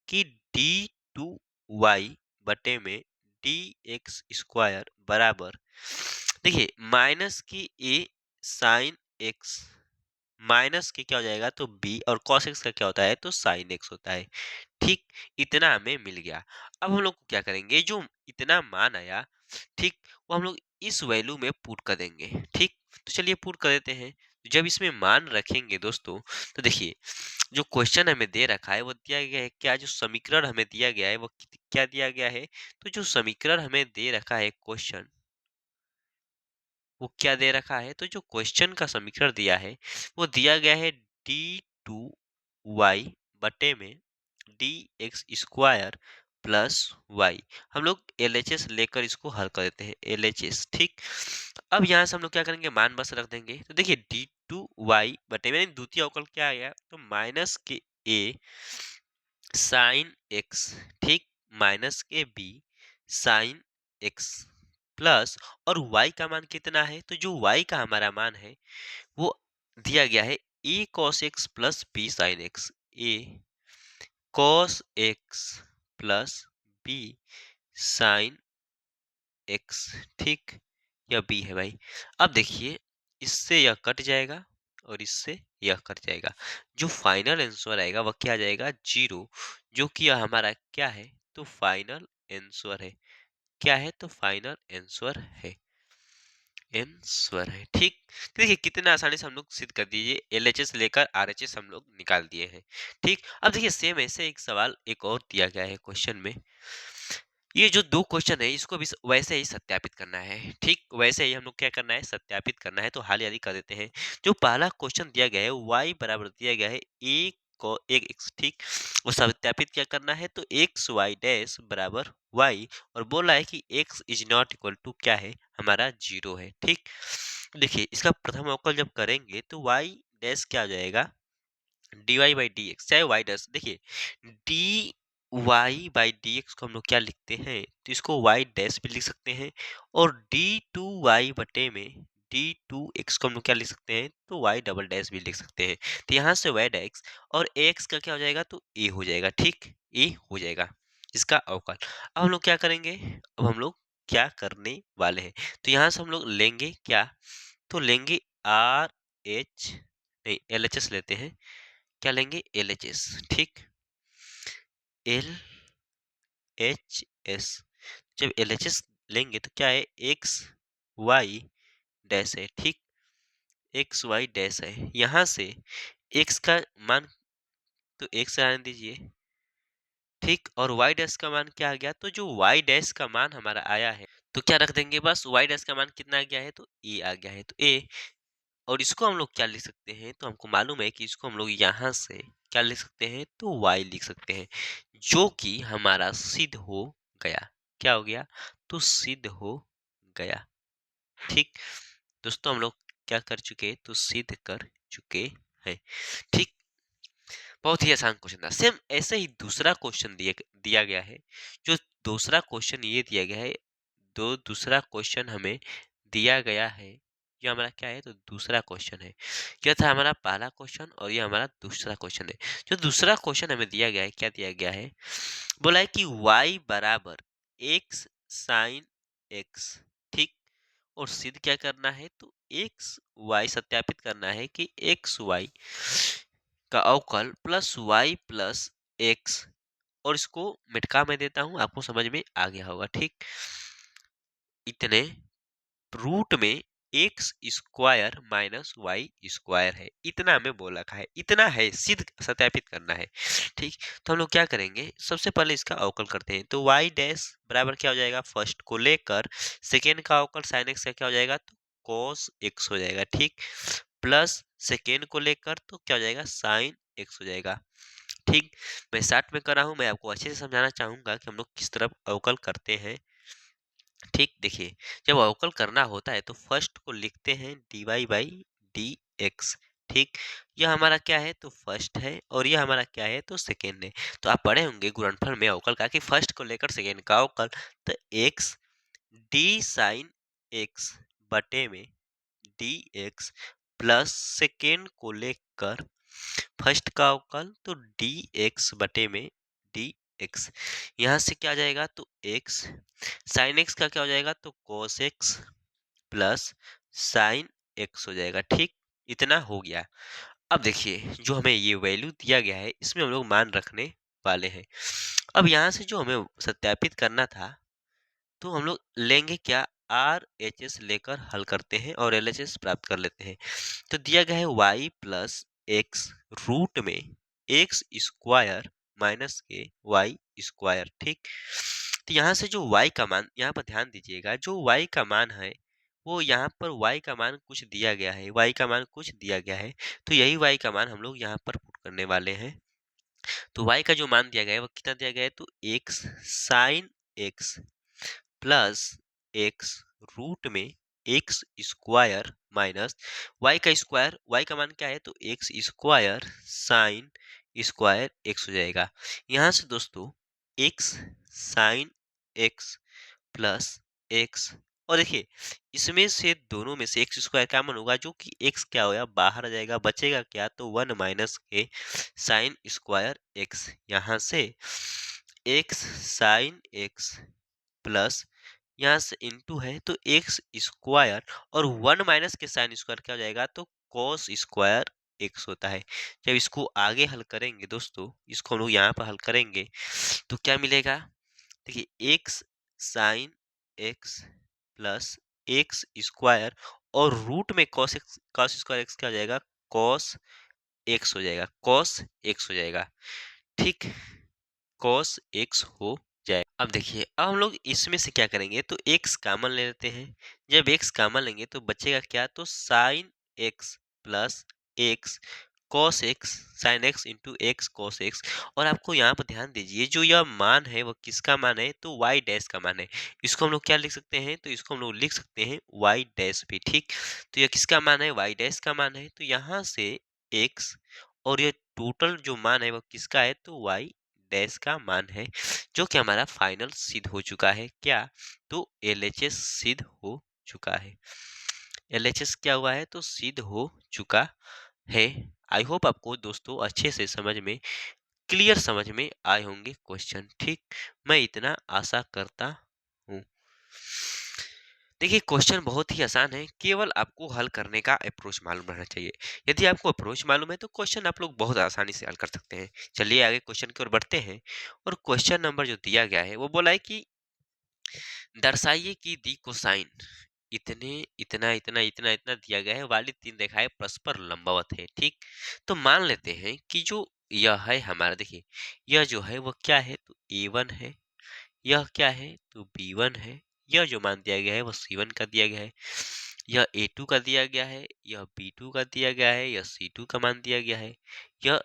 A: कि d2y बटे में dx² बराबर, देखिए माइनस की a साइन x माइनस के क्या हो जाएगा, तो b, और cos x का क्या होता है, तो साइन x होता है, ठीक। इतना हमें मिल गया। अब हम लोग क्या करेंगे, जो इतना मान आया, ठीक, वो हम लोग इस वैल्यू में पुट कर देंगे, ठीक। तो चलिए पुट कर देते हैं। जब इसमें मान रखेंगे दोस्तों, तो देखिए जो क्वेश्चन हमें दे रखा है वो दिया गया है क्या, जो समीकरण हमें दिया गया है वो क्या दिया गया है, तो जो समीकरण हमें दे रखा है क्वेश्चन, वो क्या दे रखा है, तो जो क्वेश्चन का समीकरण दिया है वो दिया गया है d2y बटे में dx² प्लस वाई। हम लोग LHS लेकर इसको हल कर देते हैं, LHS, ठीक। अब यहाँ से हम लोग क्या करेंगे, मान बस रख देंगे। तो देखिए d2y बटे में द्वितीय अवकल क्या आ गया, तो माइनस के a साइन x, ठीक, माइनस के b साइन x प्लस, और y का मान कितना है, तो जो y का हमारा मान है वो दिया गया है a cos x plus b sin x, a cos x plus b sin x, ठीक, यह b है भाई। अब देखिए इससे यह कट जाएगा और इससे यह कट जाएगा, जो फाइनल आंसर आएगा वह क्या आ जाएगा, 0, जो कि यह हमारा क्या है, तो फाइनल आंसर है। क्या है, तो फाइनल आंसर है, आंसर है, ठीक। देखिए कितना आसानी से हम लोग सिद्ध कर दीजिए, LHS लेकर RHS हम लोग निकाल दिए हैं, ठीक। अब देखिए सेम ऐसे एक सवाल एक और दिया गया है क्वेश्चन में, ये जो 2 क्वेश्चन है इसको भी वैसे ही सत्यापित करना है, ठीक? वैसे ही हम लोग क्या करना है, सत्यापित करना है। तो हाल-ही-हाल कर देते हैं। जो पहला क्वेश्चन दिया गया है y बराबर दिया गया है 1 x, ठीक? वो सत्यापित क्या करना है, तो एक्स वाई डैश बराबर y, और बोला है कि x is not equal to क्या है, हमारा 0 है, ठीक? देखिए इसका प्रथम अवकल जब करेंगे तो y डैश क्या हो जाएगा, dy बाई डी एक्स, चाहे वाई डैश, देखिए D Y by D X को हम लोग क्या लिखते हैं, तो इसको वाई डैश भी लिख सकते हैं, और डी टू वाई बटे में डी टू एक्स को हम लोग क्या लिख सकते हैं, तो वाई डबल डैश भी लिख सकते हैं। तो यहाँ से वाई डैश और एक्स का क्या हो जाएगा, तो ए हो जाएगा, ठीक? ए हो जाएगा इसका अवकल। अब हम लोग क्या करेंगे, अब हम लोग क्या करने वाले हैं, तो यहाँ से हम लोग लेंगे क्या, तो लेंगे आर एच, नहीं एल एच एस लेते हैं, क्या लेंगे, एल एच एस, ठीक? एल एच एस, जब एल एच एस लेंगे तो क्या है, एक्स वाई डैश है, ठीक? एक्स वाई डैश है, यहाँ से एक्स का मान तो एक्स आने दीजिए, ठीक? और वाई डैश का मान क्या आ गया, तो जो वाई डैश का मान हमारा आया है, तो क्या रख देंगे, बस वाई डैश का मान कितना आ गया है, तो ए आ गया है, तो ए, और इसको हम लोग क्या लिख सकते हैं, तो हमको मालूम है कि इसको हम लोग यहाँ से क्या लिख सकते हैं, तो y लिख सकते हैं, जो कि हमारा सिद्ध हो गया। क्या हो गया, तो सिद्ध हो गया, ठीक? दोस्तों हम लोग क्या कर चुके, तो सिद्ध कर चुके हैं, ठीक? बहुत ही आसान क्वेश्चन था। सेम ऐसे ही दूसरा क्वेश्चन दिया गया है। जो दूसरा क्वेश्चन ये दिया गया है, दूसरा क्वेश्चन हमें दिया गया है, ये हमारा क्या है, तो दूसरा क्वेश्चन है। क्या था हमारा पहला क्वेश्चन, और ये हमारा दूसरा क्वेश्चन है। जो दूसरा क्वेश्चन हमें दिया गया है, क्या दिया गया है, बोला है कि y बराबर x साइन x, ठीक? और सिद्ध क्या करना है, तो एक्स वाई सत्यापित करना है कि एक्स वाई का अवकल प्लस वाई प्लस एक्स, और इसको मिटका मैं देता हूं, आपको समझ में आ गया होगा, ठीक? इतने रूट में x square minus Y square है, इतना हमें बोल रखा है, इतना है, सिद्ध सत्यापित करना है, ठीक? तो हम लोग क्या करेंगे, सबसे पहले इसका अवकल करते हैं। तो वाई डैश बराबर क्या हो जाएगा, फर्स्ट को लेकर सेकेंड का अवकल साइन एक्स का क्या हो जाएगा, तो कॉस एक्स हो जाएगा, ठीक? प्लस सेकेंड को लेकर तो क्या हो जाएगा, साइन एक्स हो जाएगा, ठीक? मैं शॉर्ट में कर रहा हूं, मैं आपको अच्छे से समझाना चाहूंगा कि हम लोग किस तरह अवकल करते हैं, ठीक? देखिए जब अवकल करना होता है तो फर्स्ट को लिखते हैं dy बाई डी एक्स, ठीक? यह हमारा क्या है, तो फर्स्ट है, और यह हमारा क्या है, तो सेकेंड है। तो आप पढ़े होंगे गुणनफल में अवकल का कि फर्स्ट को लेकर सेकेंड का अवकल, तो एक्स डी साइन एक्स बटे में डी एक्स, प्लस सेकेंड को लेकर फर्स्ट का अवकल, तो डी एक्स बटे में डी एक्स, यहाँ से क्या आ जाएगा, तो एक्स साइन एक्स का क्या हो जाएगा, तो cos x plus sine x हो जाएगा, ठीक? इतना हो गया। अब देखिए जो हमें ये वैल्यू दिया गया है, इसमें हम लोग मान रखने वाले हैं। अब यहाँ से जो हमें सत्यापित करना था, तो हम लोग लेंगे क्या, आर एच एस लेकर हल करते हैं और एल एच एस प्राप्त कर लेते हैं। तो दिया गया है y प्लस एक्स रूट में एक्स स्क्वायर माइनस के वाई स्क्वायर, ठीक? तो यहाँ से जो y का मान, यहाँ पर ध्यान दीजिएगा, जो y का मान है वो यहाँ पर y का मान कुछ दिया गया है, y का मान कुछ दिया गया है, तो यही y का मान हम लोग यहाँ पर पुट करने वाले हैं। तो y का जो मान दिया गया है वो कितना दिया गया है, तो x sine x plus x root में एक्स स्क्वायर माइनस वाई का स्क्वायर, वाई का मान क्या है, तो x square sine square x हो जाएगा। यहाँ से दोस्तों x sine x plus x, और देखिए इसमें से दोनों में से एक्स स्क्वायर क्या मान होगा, जो कि एक्स क्या होगा, बाहर आ जाएगा, बचेगा क्या, तो वन माइनस के साइन स्क्वायर एक्स, यहाँ से एक्स साइन एक्स प्लस यहाँ से इनटू है तो एक्स स्क्वायर, और वन माइनस के साइन स्क्वायर क्या हो जाएगा, तो कॉस स्क्वायर एक्स होता है। जब इसको आगे हल करेंगे दोस्तों, इसको हम लोग यहाँ पर हल करेंगे तो क्या मिलेगा, देखिए x sine x plus x square, और रूट में कॉस स्क्वायर एक्स क्या हो जाएगा, कॉस एक्स हो जाएगा, कॉस एक्स हो जाएगा, ठीक? कॉस एक्स हो जाए। अब देखिए, अब हम लोग इसमें से क्या करेंगे, तो एक्स कॉमन ले लेते हैं। जब एक्स कॉमन लेंगे तो बचेगा क्या, तो sign x plus x cos x, sine x into x cos x. और आपको यहाँ पर ध्यान दीजिए, जो यह मान है वो किसका मान है, तो वाई डैश का मान है। इसको हम लोग क्या लिख सकते हैं, तो इसको हम लोग लिख सकते हैं वाई डैश भी, ठीक। तो यह किसका मान है, वाई डैश का मान है। तो यहाँ से एक्स और ये टोटल जो मान है वो किसका है, तो वाई डैश का मान है, जो कि हमारा फाइनल सिद्ध हो चुका है। क्या, तो एलएचएस सिद्ध हो चुका है। एलएचएस क्या हुआ है, तो सिद्ध हो चुका है। आई होप आपको दोस्तों अच्छे से समझ में, क्लियर समझ में आए होंगे क्वेश्चन, ठीक। मैं इतना आशा करता हूँ। देखिए, क्वेश्चन बहुत ही आसान है, केवल आपको हल करने का अप्रोच मालूम रहना चाहिए। यदि आपको अप्रोच मालूम है तो क्वेश्चन आप लोग बहुत आसानी से हल कर सकते हैं। चलिए आगे क्वेश्चन की ओर बढ़ते हैं। और क्वेश्चन नंबर जो दिया गया है वो बोला है कि दर्शाइए कि दी कोसाइन इतने इतना इतना इतना इतना दिया गया है वाली तीन रेखाएं परस्पर लंबवत है, ठीक। तो मान लेते हैं कि जो यह है हमारा, देखिए यह जो है वो क्या है, तो A1 है। यह क्या है, तो B1 है। यह जो मान दिया गया है वो C1 का दिया गया है। यह A2 का दिया गया है, यह B2 का दिया गया है, यह C2 का मान दिया गया है। यह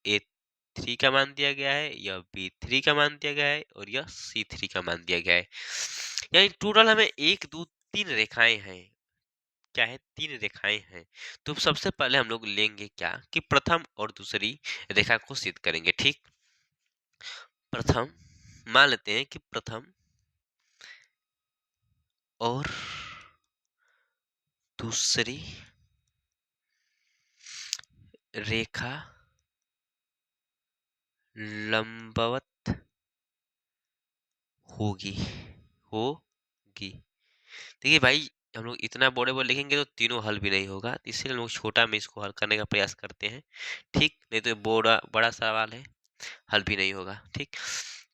A: A3 का मान दिया गया है, यह B3 का मान दिया गया है, और यह C3 का मान दिया गया है। यानी टोटल हमें एक दो तीन रेखाएं हैं। क्या है, तीन रेखाएं हैं। तो सबसे पहले हम लोग लेंगे क्या, कि प्रथम और दूसरी रेखा को सिद्ध करेंगे, ठीक। प्रथम मान लेते हैं कि प्रथम और दूसरी रेखा लंबवत होगी, होगी। देखिए भाई, हम लोग इतना बड़े बड़े लिखेंगे तो तीनों हल भी नहीं होगा, इसलिए हम लोग छोटा में इसको हल करने का प्रयास करते हैं, ठीक। नहीं तो ये बड़ा बड़ा सवाल है, हल भी नहीं होगा, ठीक।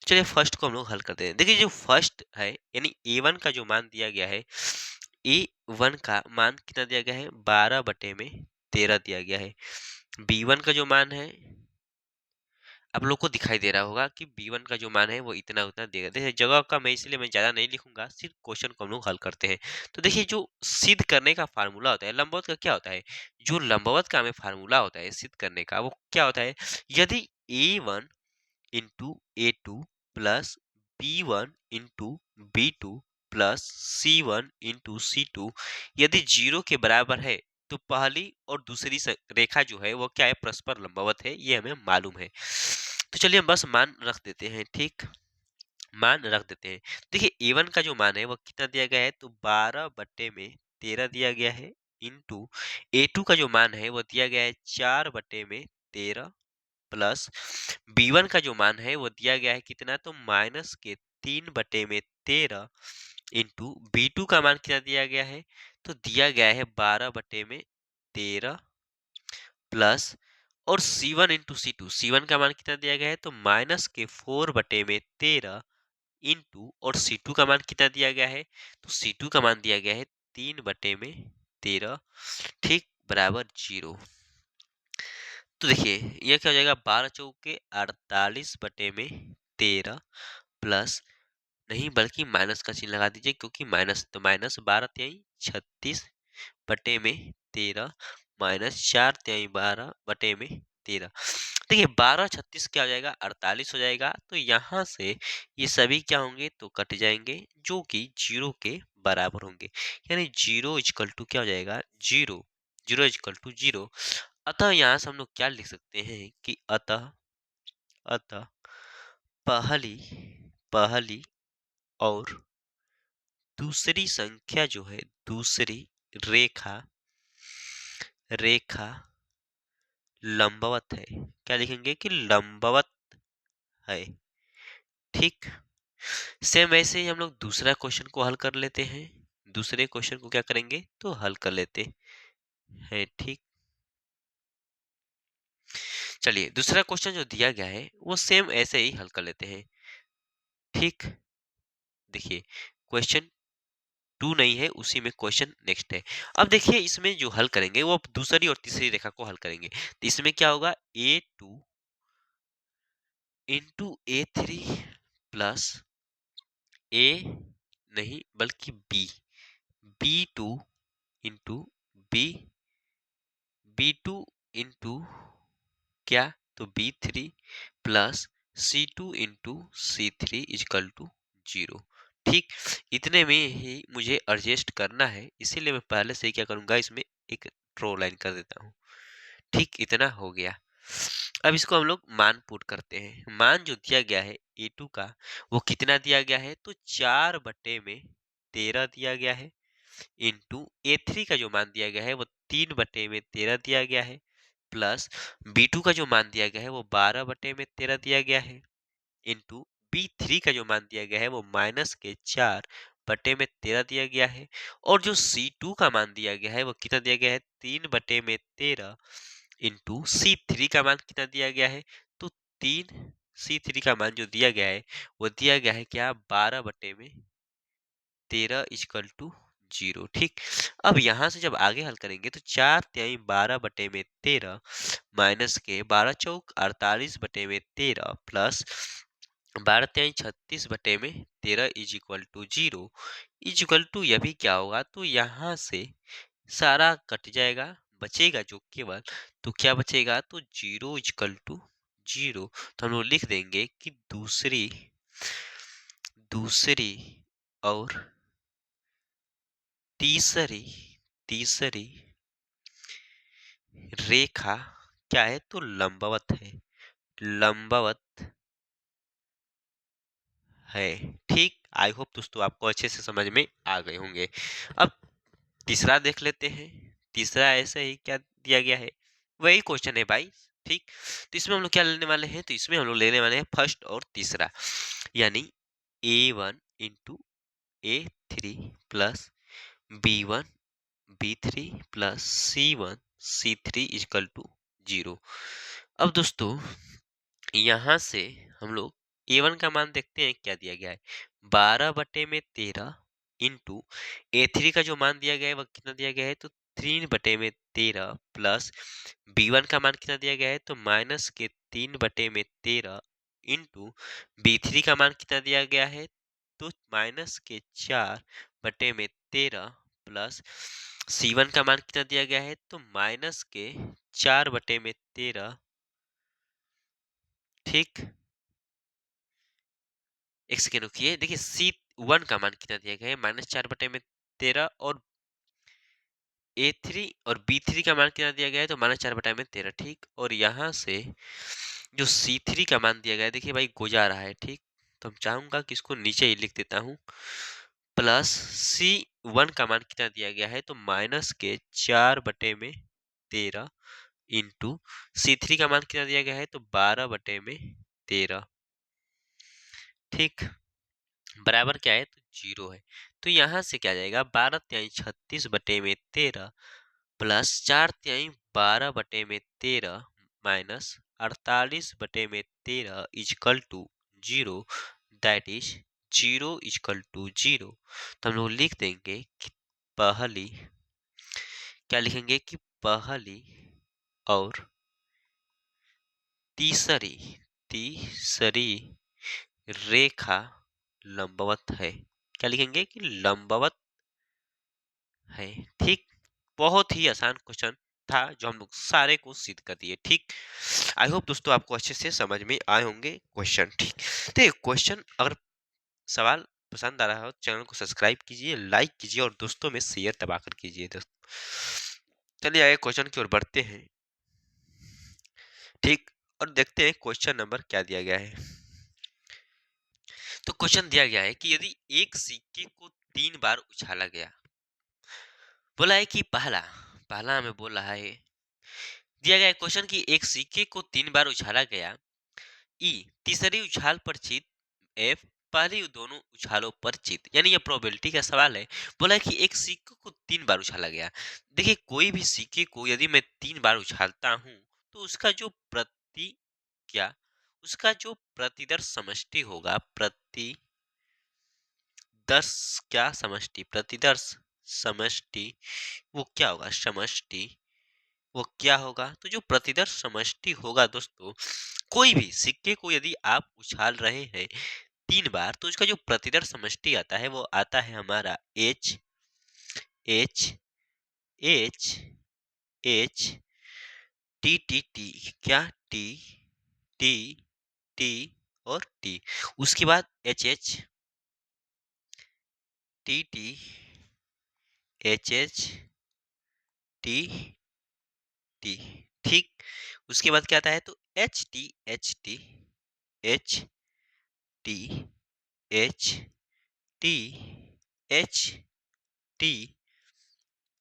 A: चलिए फर्स्ट को हम लोग हल करते हैं। देखिए जो फर्स्ट है, यानी A1 का जो मान दिया गया है, A1 का मान कितना दिया गया है, 12/13 दिया गया है। B1 का जो मान है, आप लोग को दिखाई दे रहा होगा कि B1 का जो मान है वो इतना उतना देगा। देखिए जगह का मैं इसलिए मैं ज्यादा नहीं लिखूंगा, सिर्फ क्वेश्चन को हम लोग हल करते हैं। तो देखिए जो सिद्ध करने का फार्मूला होता है लंबवत का, क्या होता है, जो लंबवत का हमें फार्मूला होता है सिद्ध करने का, वो क्या होता है, यदि A1 into A2 plus B1 into B2 plus C1 into C2 यदि 0 के बराबर है, तो पहली और दूसरी रेखा जो है वो क्या है, परस्पर लंबवत है, ये हमें मालूम है। तो चलिए हम बस मान रख देते हैं, ठीक। मान रख देते हैं। देखिए A1 का जो मान है वो कितना दिया गया है, तो 12/13 दिया गया है, इंटू A2 का जो मान है वो दिया गया है 4/13 प्लस B1 का जो मान है वो दिया गया है कितना, तो माइनस के 3/13 इंटू B2 का मान कितना दिया गया है, तो दिया गया है 12/13 प्लस और C1 इंटू C2 का मान कितना दिया गया है, तो माइनस के 4/13 इंटू और C2 का मान कितना दिया गया है, तो C2 का मान दिया गया है 3/13, ठीक, बराबर 0। तो देखिए यह क्या हो जाएगा, 12×4 = 48/13 प्लस, नहीं बल्कि माइनस का चिन्ह लगा दीजिए, क्योंकि माइनस तो माइनस 12×36 माइनस 4×12 देखिए 12×36 क्या हो जाएगा, 48 हो जाएगा। तो यहाँ से ये सभी क्या होंगे, तो कट जाएंगे, जो कि 0 के बराबर होंगे। यानी 0 इक्वल टू क्या हो जाएगा, 0, 0 इक्वल टू 0। अतः यहाँ से हम लोग क्या लिख सकते हैं कि अतः अतः पहली पहली और दूसरी संख्या जो है, दूसरी रेखा रेखा लंबवत है। क्या लिखेंगे कि लंबवत है, ठीक। सेम ऐसे ही हम लोग दूसरा क्वेश्चन को हल कर लेते हैं। दूसरे क्वेश्चन को क्या करेंगे, तो हल कर लेते हैं, ठीक। चलिए दूसरा क्वेश्चन जो दिया गया है वो सेम ऐसे ही हल कर लेते हैं, ठीक। देखिए क्वेश्चन 2 नहीं है, उसी में क्वेश्चन नेक्स्ट है। अब देखिए इसमें जो हल करेंगे वो दूसरी और तीसरी रेखा को हल करेंगे। तो इसमें क्या होगा, A2 इंटू A3 प्लस ए नहीं बल्कि B2 इंटू B2 इंटू क्या, तो B3 plus C2 into C3 is equal to 0। ठीक, इतने में ही मुझे एडजस्ट करना है, इसीलिए मैं पहले से ही क्या करूंगा, इसमें एक ड्रॉ लाइन कर देता हूँ। ठीक, इतना हो गया। अब इसको हम लोग मान पुट करते हैं। मान जो दिया गया है A2 का, वो कितना दिया गया है, तो 4/13 दिया गया है, इंटू A3 का जो मान दिया गया है वो 3/13 दिया गया है, प्लस B2 का जो मान दिया गया है वो 12/13 दिया गया है, इंटू B3 का जो मान दिया गया है वो -4/13 दिया गया है, और जो C2 का मान दिया गया है वो कितना दिया गया है, 3/13, इंटू C3 का मान कितना दिया गया है, तो 3 C3 का मान जो दिया गया है वो दिया गया है क्या, 12/13 इजकल टू 0। ठीक, अब यहां से जब आगे हल करेंगे तो 4×13 माइनस के 12×4 = 48/13 plus 12×3 = 36/13 is equal to 0। Is equal to यह भी क्या होगा, तो यहाँ से सारा कट जाएगा, बचेगा जो केवल, तो क्या बचेगा, तो 0 इजकल टू 0। तो हम लोग लिख देंगे कि दूसरी दूसरी और तीसरी तीसरी रेखा क्या है, तो लंबवत है, लंबवत है। ठीक, आई होप दोस्तों आपको अच्छे से समझ में आ गए होंगे। अब तीसरा देख लेते हैं। तीसरा ऐसे ही क्या दिया गया है, वही क्वेश्चन है भाई। ठीक, तो इसमें हम लोग क्या लेने वाले हैं, तो इसमें हम लोग लेने वाले हैं फर्स्ट और तीसरा, यानी A1 into A3 plus B1 B3 plus C1 C3 is equal to 0। अब दोस्तों यहाँ से हम लोग A1 का मान देखते हैं क्या दिया गया है, 12/13 इंटू A3 का जो मान दिया गया है वह कितना दिया गया है, तो 3/13 प्लस B1 का मान कितना दिया गया है, तो -3/13 इंटू B3 का मान कितना दिया गया है, तो -4/13 प्लस C1 का मान कितना दिया गया है, तो -4/13। ठीक, एक सेकेंड रुकिए, देखिए C1 का मान कितना दिया गया है, -4/13, और A3 और B3 का मान कितना दिया गया है, तो -4/13। ठीक, और यहाँ से जो C3 का मान दिया गया है, देखिए भाई गोजा रहा है। ठीक, तो हम चाहूंगा कि इसको नीचे ही लिख देता हूँ, प्लस C1 का मान कितना दिया गया है, तो -4/13 इंटू C3 का मान कितना दिया गया है, तो 12/13। ठीक, बराबर क्या है, तो 0 है। तो यहाँ से क्या जाएगा, 12×36/13 plus 4×12/13 minus 48/13 is equal to 0, that is 0 is equal to 0। तो हम लोग लिख देंगे कि पहली, क्या लिखेंगे कि पहली और तीसरी तीसरी रेखा लंबवत है। क्या लिखेंगे कि लंबवत है। ठीक, बहुत ही आसान क्वेश्चन था जो हम लोग सारे को सिद्ध कर दिए। ठीक, आई होप दोस्तों आपको अच्छे से समझ में आए होंगे क्वेश्चन। ठीक, तो ये क्वेश्चन अगर सवाल पसंद आ रहा हो चैनल को सब्सक्राइब कीजिए, लाइक कीजिए और दोस्तों में शेयर दबाकर कीजिए। दोस्तों चलिए आगे क्वेश्चन की ओर बढ़ते हैं। ठीक, और देखते हैं क्वेश्चन नंबर क्या दिया गया है। तो क्वेश्चन दिया गया है कि यदि एक सिक्के को 3 बार उछाला गया, बोला है कि पहला पहला हमें बोल रहा है, दिया गया है क्वेश्चन कि एक सिक्के को 3 बार उछाला गया, ई तीसरी उछाल पर जीत, एफ पहली दोनों उछालों पर जीत। यानी यह प्रोबेबिलिटी का सवाल है। बोला है कि एक सिक्के को 3 बार उछाला गया। देखिए कोई भी सिक्के को यदि मैं 3 बार उछालता हूं तो उसका जो प्रति क्या उसका जो प्रतिदर्श समष्टि होगा, प्रतिदर्श क्या समष्टि, प्रतिदर्श समष्टि वो क्या होगा, समष्टि वो क्या होगा, तो जो प्रतिदर्श समष्टि होगा दोस्तों, कोई भी सिक्के को यदि आप उछाल रहे हैं 3 बार, तो उसका जो प्रतिदर समष्टि आता है वो आता है हमारा H H H H T T T, क्या टी टी टी और टी। उसके बाद H H T T H H T T, ठीक। उसके बाद क्या आता है, तो H T H T H T H T H T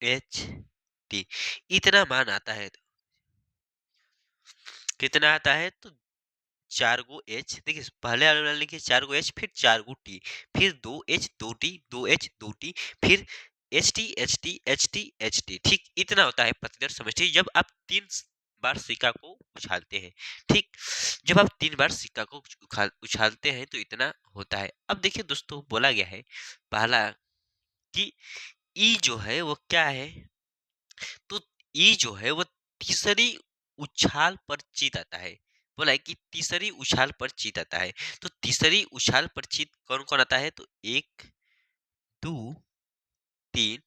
A: H T, इतना मान आता है। कितना आता है, तो 4 गो एच, देखिए पहले वाले में लिखिए 4 गो एच, फिर 4 गो टी, फिर 2 एच 2 टी 2 एच 2 टी, फिर H T H T H T H T, ठीक। इतना होता है प्रतिदर समष्टि जब आप 3 बार सिक्का को उछालते हैं, ठीक। जब आप 3 बार सिक्का को उछालते हैं तो इतना होता है। अब देखिए दोस्तों, बोला गया है पहला कि ई जो है वो क्या है, तो ई जो है वो तीसरी उछाल पर जीत आता है। बोला है कि तीसरी उछाल पर जीत आता है। तो तीसरी उछाल पर जीत कौन कौन आता है, तो 1 2 3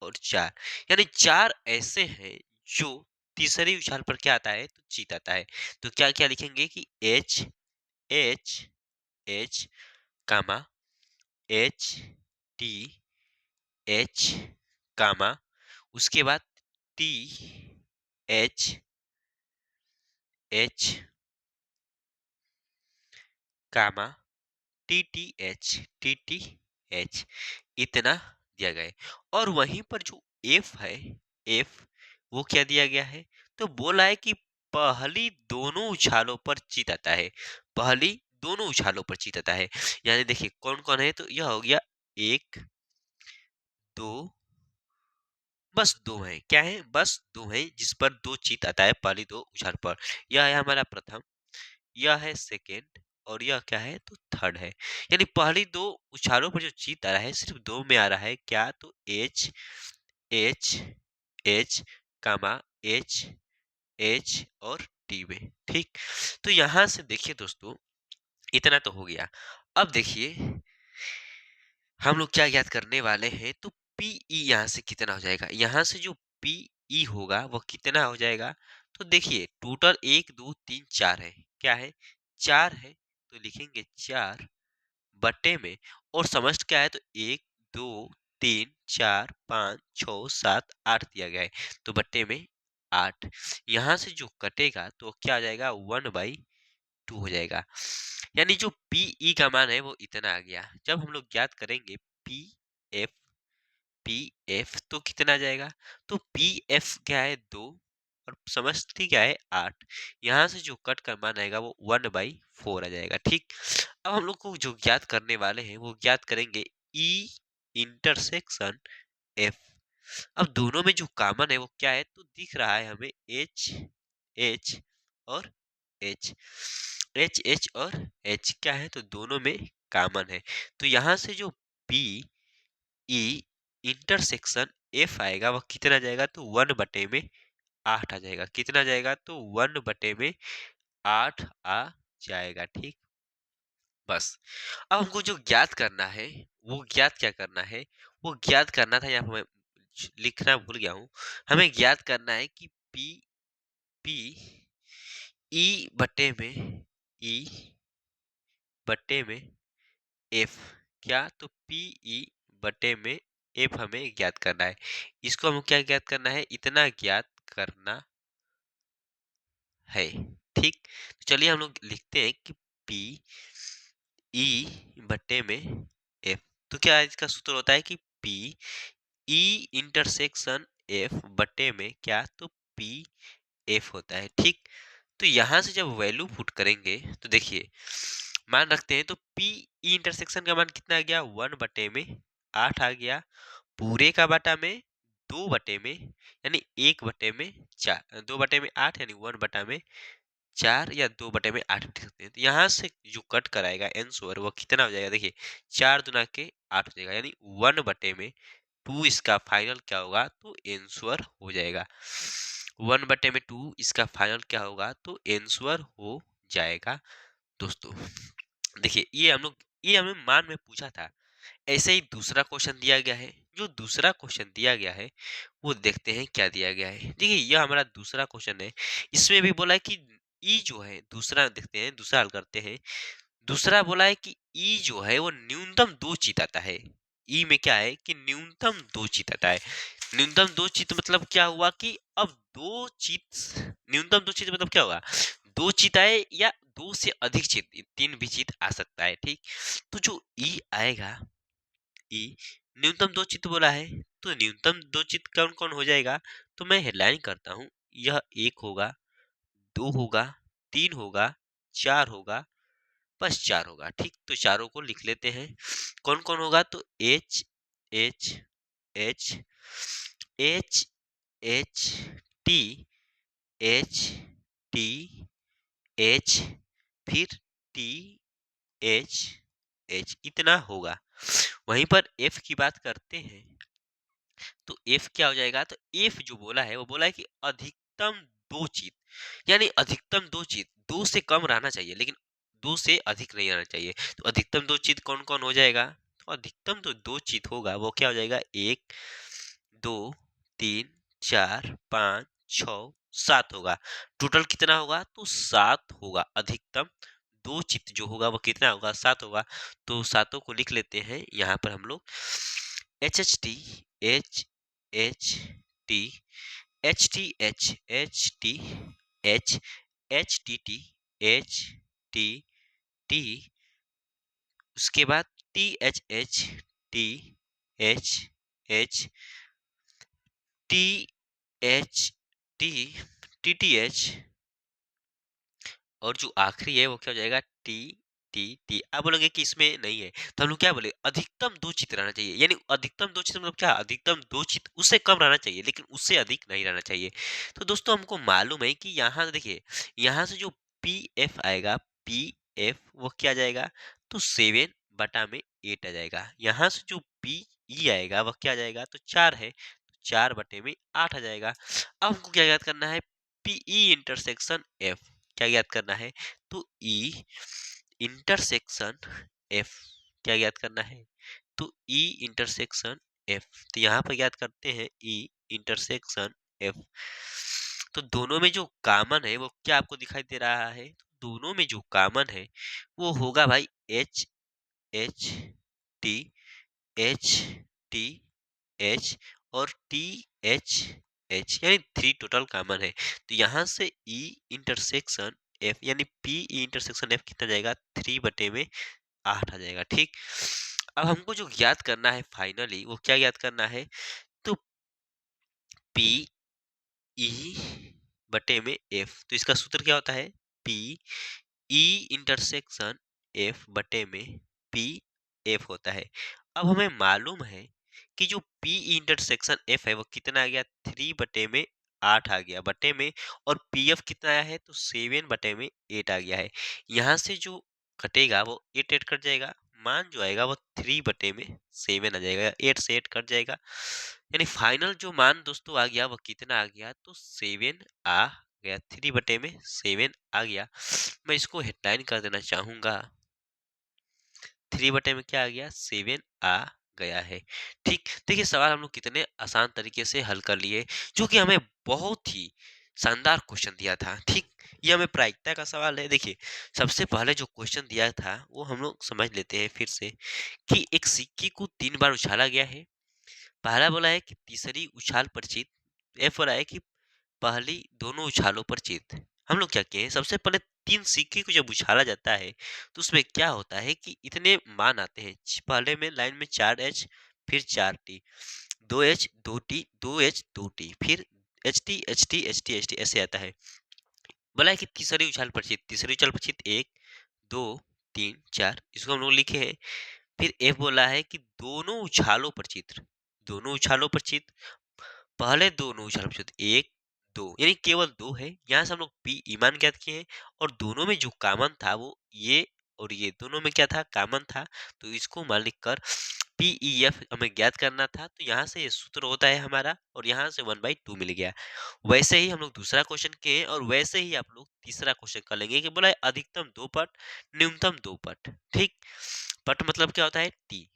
A: और 4, यानी 4 ऐसे हैं जो तीसरी उछाल पर क्या आता है, तो जीत आता है। तो क्या क्या लिखेंगे कि एच एच एच कामा एच टी एच कामा, उसके बाद टी एच एच कामा टी टी एच, इतना दिया गया है। और वहीं पर जो एफ है, एफ वो क्या दिया गया है, तो बोला है कि पहली दोनों उछालों पर जीत आता है। पहली दोनों उछालों पर जीत आता है, यानी देखिए कौन कौन है, तो यह हो गया 1 2, बस 2 है, क्या है, बस 2 है जिस पर 2 जीत आता है पहली 2 उछाल पर। यह है हमारा प्रथम, यह है सेकेंड, और यह क्या है, तो थर्ड है। यानी पहली 2 उछालों पर जो जीत आ रहा है सिर्फ 2 में आ रहा है, क्या, तो एच एच एच कामा एच एच और टी में, ठीक। तो यहां से देखिए दोस्तों, इतना तो हो गया। अब देखिए हम लोग क्या ज्ञात करने वाले हैं, तो पीई यहाँ से कितना हो जाएगा, यहाँ से जो पीई होगा वो कितना हो जाएगा। तो देखिए टोटल 1 2 3 4 है, क्या है, 4 है, तो लिखेंगे 4 बटे में, और समष्टि क्या है, तो 1 2 3 4 5 6 7 8 दिया गया है, तो बट्टे में 8। यहाँ से जो कटेगा तो क्या आ जाएगा, 1/2 हो जाएगा। यानी जो पीई का मान है वो इतना आ गया। जब हम लोग ज्ञात करेंगे पी एफ, पी एफ तो कितना आ जाएगा, तो पी एफ क्या है, 2, और समष्टि क्या है, 8। यहाँ से जो कट का मान आएगा वो 1/4 आ जाएगा, ठीक। अब हम लोग को जो ज्ञात करने वाले हैं वो ज्ञात करेंगे ई इंटरसेक्शन एफ। अब दोनों में जो कॉमन है वो क्या है, तो दिख रहा है हमें एच एच और एच, एच एच और एच क्या है, तो दोनों में कॉमन है। तो यहाँ से जो पी ई इंटरसेक्शन एफ आएगा वह कितना जाएगा, तो 1/8 आ जाएगा। कितना जाएगा, तो 1/8 आ जाएगा, ठीक। बस अब हमको जो ज्ञात करना है वो ज्ञात क्या करना है, वो ज्ञात करना था, यहाँ मैं लिखना भूल गया हूँ। हमें ज्ञात करना है कि पी पी ई बटे में, ई बटे में एफ, क्या, तो पी ई बटे में एफ हमें ज्ञात करना है। इसको हम क्या ज्ञात करना है, इतना ज्ञात करना है, ठीक। तो चलिए हम लोग लिखते हैं कि पी ई बटे में एफ। तो क्या इसका सूत्र होता है कि पी ई इंटरसेक्शन एफ बटे में क्या, तो पी एफ होता है, ठीक। तो यहां से जब वैल्यू पुट करेंगे तो देखिए मान रखते हैं, तो पी ई इंटरसेक्शन का मान कितना आ गया, 1/8 आ गया, पूरे का बटा में 2/में, यानी 1/4, 2/8 यानी 1/4 या 2/8 लिख सकते हैं। तो यहाँ से जो कट कराएगा आंसर वो कितना हो जाएगा, देखिए 4 दूना के 8 हो जाएगा, यानी 1/2 इसका फाइनल क्या होगा, तो आंसर हो जाएगा। 1/2 इसका फाइनल क्या होगा, तो आंसर हो जाएगा दोस्तों। देखिए ये हम लोग ये हमें मान में पूछा था। ऐसे ही दूसरा क्वेश्चन दिया गया है। जो दूसरा क्वेश्चन दिया गया है वो देखते हैं क्या दिया गया है। देखिए यह हमारा दूसरा क्वेश्चन है। इसमें भी बोला है कि ई जो है, दूसरा देखते हैं, दूसरा हल करते हैं। दूसरा बोला है कि ई जो है वो न्यूनतम 2 चित आता है। ई में क्या है कि न्यूनतम 2 चित आता है। न्यूनतम 2 चित मतलब क्या हुआ कि अब 2 चित, न्यूनतम 2 चित मतलब क्या होगा? 2 चित आए या 2 से अधिक चित, 3 भी चित आ सकता है, ठीक? तो जो ई आएगा, ई न्यूनतम 2 चित बोला है, तो न्यूनतम 2 चित कौन-कौन हो जाएगा? तो मैं हेडलाइन करता हूँ। यह 1 होगा, 2 होगा, 3 होगा, 4 होगा, बस 4 होगा, ठीक? तो चारों को लिख लेते हैं। कौन-कौन होगा? तो H, H, H, H, H, T, H, T, H, फिर टी, एच, एच, इतना होगा। वहीं पर एफ की बात करते हैं, तो एफ क्या हो जाएगा? तो एफ जो बोला है वो बोला है कि अधिकतम 2 चित, यानी अधिकतम 2 चित, 2 से कम रहना चाहिए लेकिन 2 से अधिक नहीं रहना चाहिए। तो अधिकतम 2 चित कौन-कौन हो जाएगा? तो अधिकतम तो 2 चित होगा वो क्या हो जाएगा? 1, 2, 3, 4, 5, 6, 7 होगा। टोटल कितना होगा? तो 7 होगा। अधिकतम 2 चित जो होगा वो कितना होगा? 7 होगा। तो सातों को लिख लेते हैं यहाँ पर हम लोग। H H T, H H T, H T H, H T H, H T T, H T T, उसके बाद T H H, T H H, T H T, T T H, और जो आखिरी है वो क्या हो जाएगा? T T T. आप बोलोगे कि इसमें नहीं है, तो हम लोग क्या बोले? अधिकतम 2 चित रहना चाहिए, यानी अधिकतम 2 चित मतलब क्या? अधिकतम 2 चित, उससे कम रहना चाहिए लेकिन उससे अधिक नहीं रहना चाहिए। तो दोस्तों हमको मालूम है कि यहाँ देखिए, यहाँ से जो पी एफ आएगा, पी एफ वो क्या आ जाएगा? तो 7 बटा में 8 आ जाएगा। यहाँ से जो पी ई आएगा वह क्या आ जाएगा? तो 4 है, 4 बटे में 8 आ जाएगा। अब हमको क्या याद करना है? पी ई इंटरसेक्शन एफ क्या याद करना है? तो ई इंटरसेक्शन एफ क्या याद करना है? तो ई इंटरसेक्शन एफ, तो यहाँ पर याद करते हैं ई इंटरसेक्शन एफ। तो दोनों में जो कॉमन है वो क्या आपको दिखाई दे रहा है? तो दोनों में जो कॉमन है वो होगा भाई H H T, H T H, और टी एच एच, यानी 3 टोटल कॉमन है। तो यहाँ से ई इंटरसेक्शन एफ यानी पी ई इंटरसेक्शन एफ कितना जाएगा? 3 बटे में 8 आ जाएगा, ठीक? अब हमको जो याद करना है फाइनली वो क्या याद करना है? तो पी ई बटे में एफ, तो इसका सूत्र क्या होता है? पी ई इंटरसेक्शन एफ बटे में पी एफ होता है। अब हमें मालूम है कि जो पी इंटरसेक्शन एफ है वो कितना आ गया? 3 बटे में 8 आ गया बटे में, और पी एफ कितना आया है? तो 7 बटे में 8 आ गया है। यहाँ से जो कटेगा वो 8 8 कट जाएगा, मान जो आएगा वो 3 बटे में 7 आ जाएगा, 8 से 8 कट जाएगा, यानी फाइनल जो मान दोस्तों आ गया वो कितना आ गया? तो 7 आ गया, 3 बटे में 7 आ गया। मैं इसको हेडलाइन कर देना चाहूंगा। 3 बटे में क्या आ गया? 7 आ गया है, ठीक? देखिए सवाल हम लोग कितने आसान तरीके से हल कर लिए, जो कि हमें बहुत ही शानदार क्वेश्चन दिया था, ठीक? ये हमें प्रायिकता का सवाल है। देखिए सबसे पहले जो क्वेश्चन दिया था वो हम लोग समझ लेते हैं फिर से, कि एक सिक्के को 3 बार उछाला गया है। पहला बोला है कि तीसरी उछाल पर जीत, एफ बोला है कि पहली दोनों उछालों पर जीत। हम लोग क्या किए? सबसे पहले 3 सिक्के को जब उछाला जाता है तो उसमें क्या होता है कि इतने मान आते हैं। पहले में लाइन में 4 एच, फिर 4 T, 2 H 2 T, 2 H 2 T, फिर H T H T H T H T, ऐसे आता है। बोला है कि तीसरी उछाल पर जीत, तीसरी उछाल पर जीत 1 2 3 4, इसको हम लोग लिखे हैं। फिर एफ बोला है कि दोनों उछालों पर जीत, दोनों उछालों पर जीत, पहले दोनों उछाल पर जीत 1 2, यानी केवल 2 है। यहाँ से हम लोग पी ईमान ज्ञात किए हैं, और दोनों में जो कॉमन था वो ये और ये दोनों में क्या था? कॉमन था। तो इसको मान लिख कर पी ई एफ हमें ज्ञात करना था। तो यहाँ से ये सूत्र होता है हमारा, और यहाँ से 1/2 मिल गया। वैसे ही हम लोग दूसरा क्वेश्चन किए, और वैसे ही आप लोग तीसरा क्वेश्चन कर लेंगे कि बोला है अधिकतम 2 पट, न्यूनतम 2 पट, ठीक? पट मतलब क्या होता है, टी।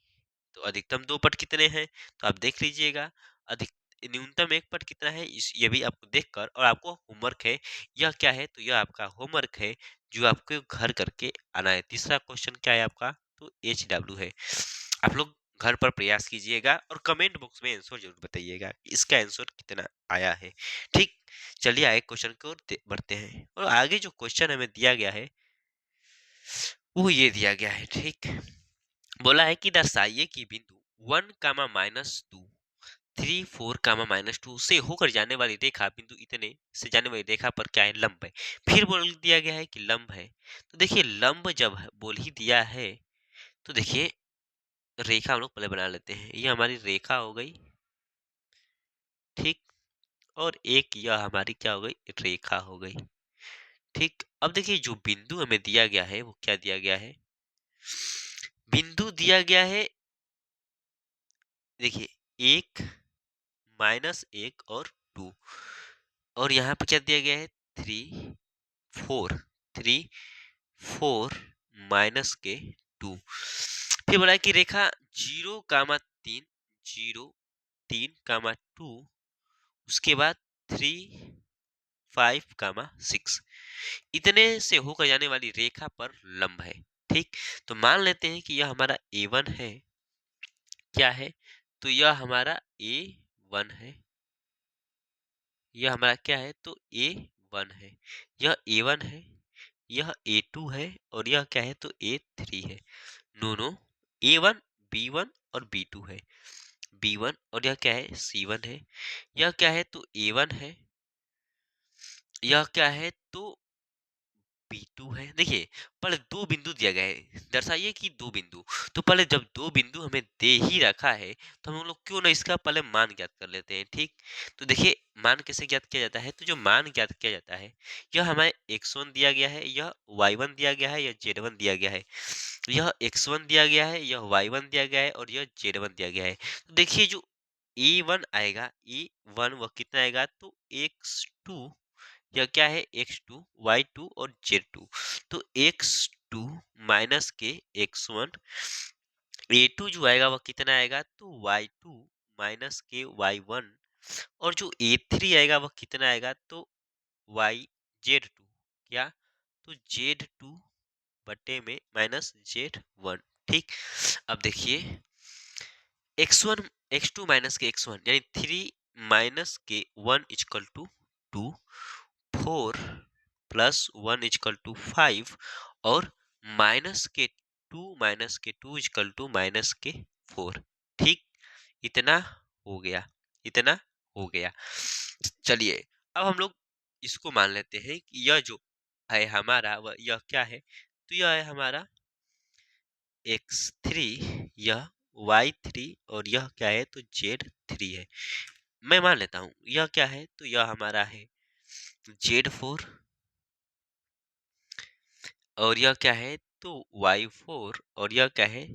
A: तो अधिकतम 2 पट कितने हैं, तो आप देख लीजिएगा। अधिक न्यूनतम 1 पट कितना है, इस ये भी आपको देखकर, और आपको होमवर्क है, यह क्या है, तो यह आपका होमवर्क है जो आपको घर करके आना है। तीसरा क्वेश्चन क्या है आपका, तो HW है। आप लोग घर पर प्रयास कीजिएगा और कमेंट बॉक्स में आंसर जरूर बताइएगा कि इसका आंसर कितना आया है। ठीक, चलिए आगे क्वेश्चन की ओर बढ़ते हैं। और आगे जो क्वेश्चन हमें दिया गया है वो ये दिया गया है। ठीक, बोला है कि दर्शाइए कि बिंदु 1 कामा -2 3 4 कामा -2 से होकर जाने वाली रेखा बिंदु इतने से जाने वाली रेखा पर क्या है, लंब है। फिर बोल दिया गया है कि लंब है। तो देखिए लंब जब बोल ही दिया है तो देखिए रेखा हम लोग पहले बना लेते हैं। ये हमारी रेखा हो गई, ठीक, और एक यह हमारी क्या हो गई, रेखा हो गई। ठीक, अब देखिए जो बिंदु हमें दिया गया है वो क्या दिया गया है, बिंदु दिया गया है, देखिए 1 -1 और 2, और यहाँ पे क्या दिया गया है, 3 4 3 4 माइनस के 2। फिर बोला है कि रेखा 0, 3 0 3, 2 उसके बाद 3 5, 6 इतने से होकर जाने वाली रेखा पर लंब है। ठीक, तो मान लेते हैं कि यह हमारा A1 है। क्या है, तो यह हमारा A1 है। यह हमारा क्या है, तो A1 है। यह A1 है, यह A2 है, और यह क्या है, तो A3 है। दोनों A1 B1 और B2 है। B1 और यह क्या है, C1 है। यह क्या है, तो A1 है। यह क्या है, तो B2 है। देखिए पहले दो बिंदु दिया गया है, दर्शाइए कि दो बिंदु। तो पहले जब दो बिंदु हमें दे ही रखा है तो हम लोग क्यों ना इसका पहले मान ज्ञात कर लेते हैं। ठीक, तो देखिए मान कैसे ज्ञात किया जाता है, तो जो मान ज्ञात किया जाता है, यह हमें x1 दिया गया है, यह y1 दिया गया है, यह z1 दिया गया है। यह x1 दिया गया है, यह y1 दिया गया है, और यह z1 दिया गया है। तो देखिए जो a1 आएगा, a1 वह कितना आएगा, तो x2, यह क्या है, x2 y2 और z2। तो x2 माइनस के x1, a2 जो आएगा वह कितना आएगा, तो y2 माइनस के y1, और जो a3 आएगा वह कितना आएगा, तो z2, क्या, तो z2 बटे में माइनस z1। ठीक, अब देखिए x1 x2 माइनस के x1 यानी 3 माइनस के 1 equal to 2, 4 plus 1 equal to 5, और माइनस के 2 इक्वल टू माइनस के 4। ठीक, इतना हो गया, इतना हो गया। चलिए अब हम लोग इसको मान लेते हैं कि यह जो है हमारा वह यह क्या है, तो यह है हमारा x3, यह y3, और यह क्या है, तो z3 है। मैं मान लेता हूं यह क्या है, तो यह हमारा है z4, और यह क्या है, तो y4, और यह क्या है,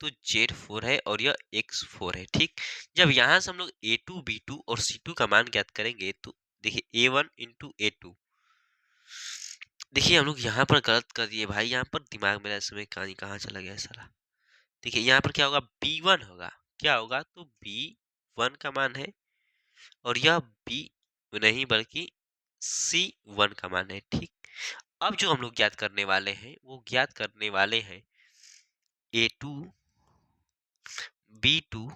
A: तो z4 है, और यह x4 है। ठीक, जब यहां से हम लोग a2 b2 और c2 का मान ज्ञात करेंगे तो देखिए a1 इंटू a2, देखिए हम लोग यहाँ पर गलत कर दिए भाई, यहाँ पर दिमाग मेरा इस समय कहानी कहाँ चला गया साला। देखिए यहाँ पर क्या होगा, b1 होगा, क्या होगा, तो b1 का मान है, और यह b नहीं बल्कि c1 का मान है। ठीक, अब जो हम लोग ज्ञात करने वाले हैं वो ज्ञात करने वाले हैं a2 b2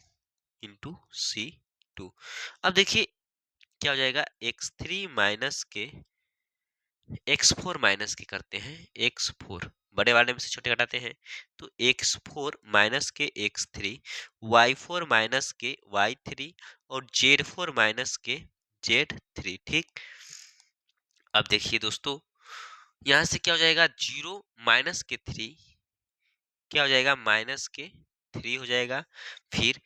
A: इंटू c2। अब देखिए क्या हो जाएगा, x3 माइनस के x4 माइनस के करते हैं, x4 बड़े वाले में से छोटे घटाते हैं, तो x4 माइनस के x3, y4 माइनस के y3, और z4 माइनस के z3। ठीक, अब देखिए दोस्तों यहां से क्या हो जाएगा, 0 माइनस के 3 क्या हो जाएगा, माइनस के 3 हो जाएगा। फिर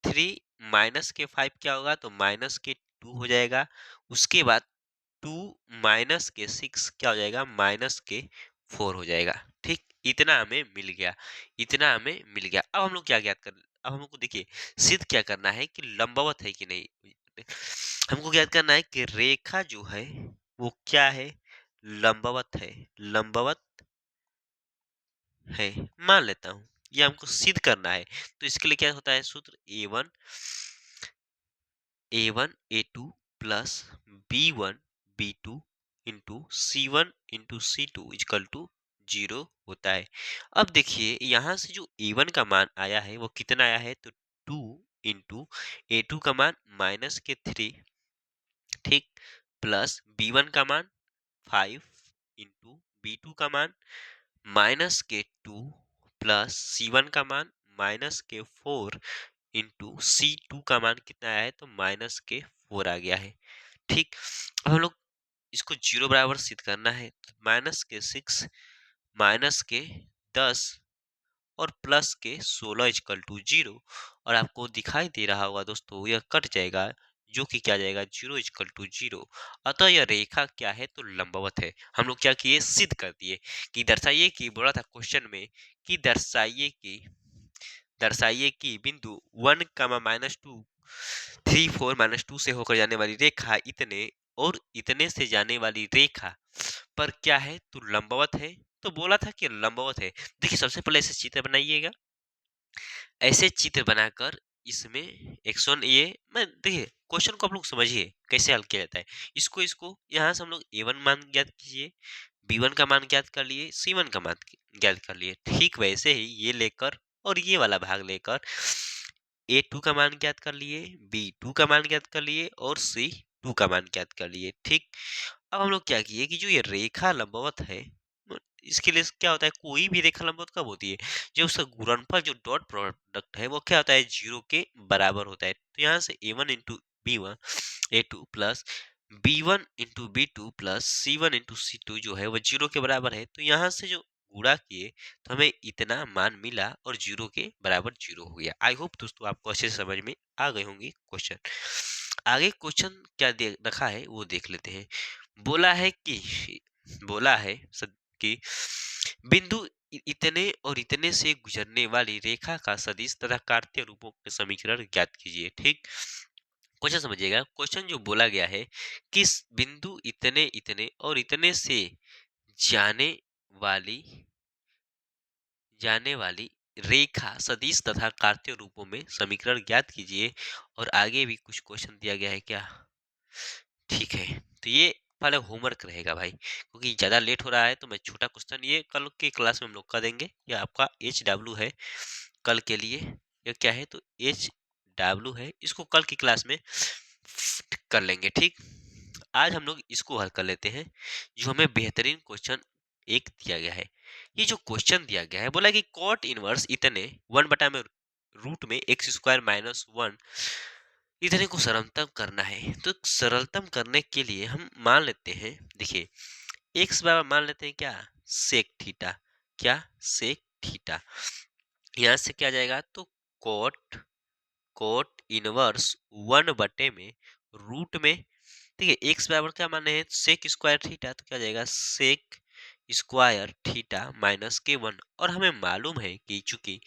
A: 3 माइनस के 5 क्या होगा, तो माइनस के 2 हो जाएगा। उसके बाद 2 माइनस के 6 क्या हो जाएगा, माइनस के 4 हो जाएगा। ठीक, इतना हमें मिल गया, इतना हमें मिल गया। अब हम लोग क्या ज्ञात कर, अब हम लोग को देखिए सिद्ध क्या करना है कि लंबवत है कि नहीं। हमको ज्ञात करना है कि रेखा जो है वो क्या है, लंबवत है, लंबवत है। मान लेता हूं ये हमको सिद्ध करना है। तो इसके लिए क्या होता है सूत्र, A1 A2 plus B1 B2 into C1 into C2 is equal to 0 होता है। अब देखिए यहाँ से जो A1 का मान आया है वो कितना आया है, तो 2 इंटू A2 का मान -3, ठीक, प्लस B1 का मान 5 इंटू B2 का मान -2 प्लस C1 का मान -4 इंटू C2 का मान कितना आया है, तो -4 आ गया है। ठीक, अब हम लोग इसको 0 बराबर सिद्ध करना है, तो -6 -10 और +16 इजकल टू 0, और आपको दिखाई दे रहा होगा दोस्तों यह कट जाएगा, जो कि क्या जाएगा 0 इजकल टू 0। अतः यह रेखा क्या है, तो लंबवत है। हम लोग क्या किए, सिद्ध कर दिए कि दर्शाइए कि बोला था क्वेश्चन में कि दर्शाइए कि बिंदु 1 -2 3 4 -2 से होकर जाने वाली रेखा इतने और इतने से जाने वाली रेखा पर क्या है, तो लंबवत है। तो बोला था कि लंबवत है। देखिए सबसे पहले ऐसे चित्र बनाइएगा, ऐसे चित्र बनाकर इसमें x1 ये मैं देखिए क्वेश्चन को आप लोग समझिए कैसे हल किया जाता है। इसको इसको यहाँ से हम लोग a1 मान ज्ञात कीजिए, b1 का मान ज्ञात कर लिए, c1 का मान ज्ञात कर लिए। ठीक वैसे ही ये लेकर और ये वाला भाग लेकर A2 का मान ज्ञात कर लिए, B2 का मान ज्ञात कर लिए और C2 का मान ज्ञात कर लिए। ठीक, अब हम लोग क्या किए कि जो ये रेखा लंबवत है, इसके लिए क्या होता है, कोई भी रेखा लंबवत कब होती है, जो उसका गुणनफल जो डॉट प्रोडक्ट है वो क्या होता है, 0 के बराबर होता है। तो यहाँ से A1 into B1 A2 plus B1 into B2 plus C1 into C2 जो है वो 0 के बराबर है। तो यहाँ से जो गुणा किए तो हमें इतना मान मिला और 0 के बराबर 0 हो गया। आई होप दोस्तों आपको अच्छे से समझ में आ गए होंगे क्वेश्चन। आगे क्वेश्चन क्या दे रखा है वो देख लेते हैं। बोला है कि कि बिंदु इतने और इतने से गुजरने वाली रेखा का सदिश तथा कार्तीय रूपों के समीकरण ज्ञात कीजिए। ठीक, क्वेश्चन समझिएगा। क्वेश्चन जो बोला गया है कि बिंदु इतने इतने और इतने से जाने वाली जाने वाली रेखा सदिश तथा कार्तीय रूपों में समीकरण ज्ञात कीजिए। और आगे भी कुछ क्वेश्चन दिया गया है क्या, ठीक है, तो ये पहले होमवर्क रहेगा भाई, क्योंकि ज्यादा लेट हो रहा है तो मैं छोटा क्वेश्चन ये कल के क्लास में हम लोग कर देंगे। ये आपका HW है कल के लिए, ये क्या है, तो HW है, इसको कल की क्लास में कर लेंगे। ठीक, आज हम लोग इसको हल कर लेते हैं, जो हमें बेहतरीन क्वेश्चन एक दिया गया है। ये जो क्वेश्चन दिया गया है बोला कि कॉट इनवर्स इतने 1 में रूट में x² - 1 इतने को सरलतम करना है। तो सरलतम करने के लिए हम मान लेते हैं, देखिए x बराबर मान लेते हैं क्या, सेक थीटा, क्या सेक थीटा। यहाँ से क्या जाएगा, तो कोट कोट इनवर्स 1 में रूट में, ठीक है, x बराबर क्या माने हैं, सेक स्क्वायर थीटा, तो क्या जाएगा सेक स्क्वायर थीटा -k1। और हमें मालूम है कि चूंकि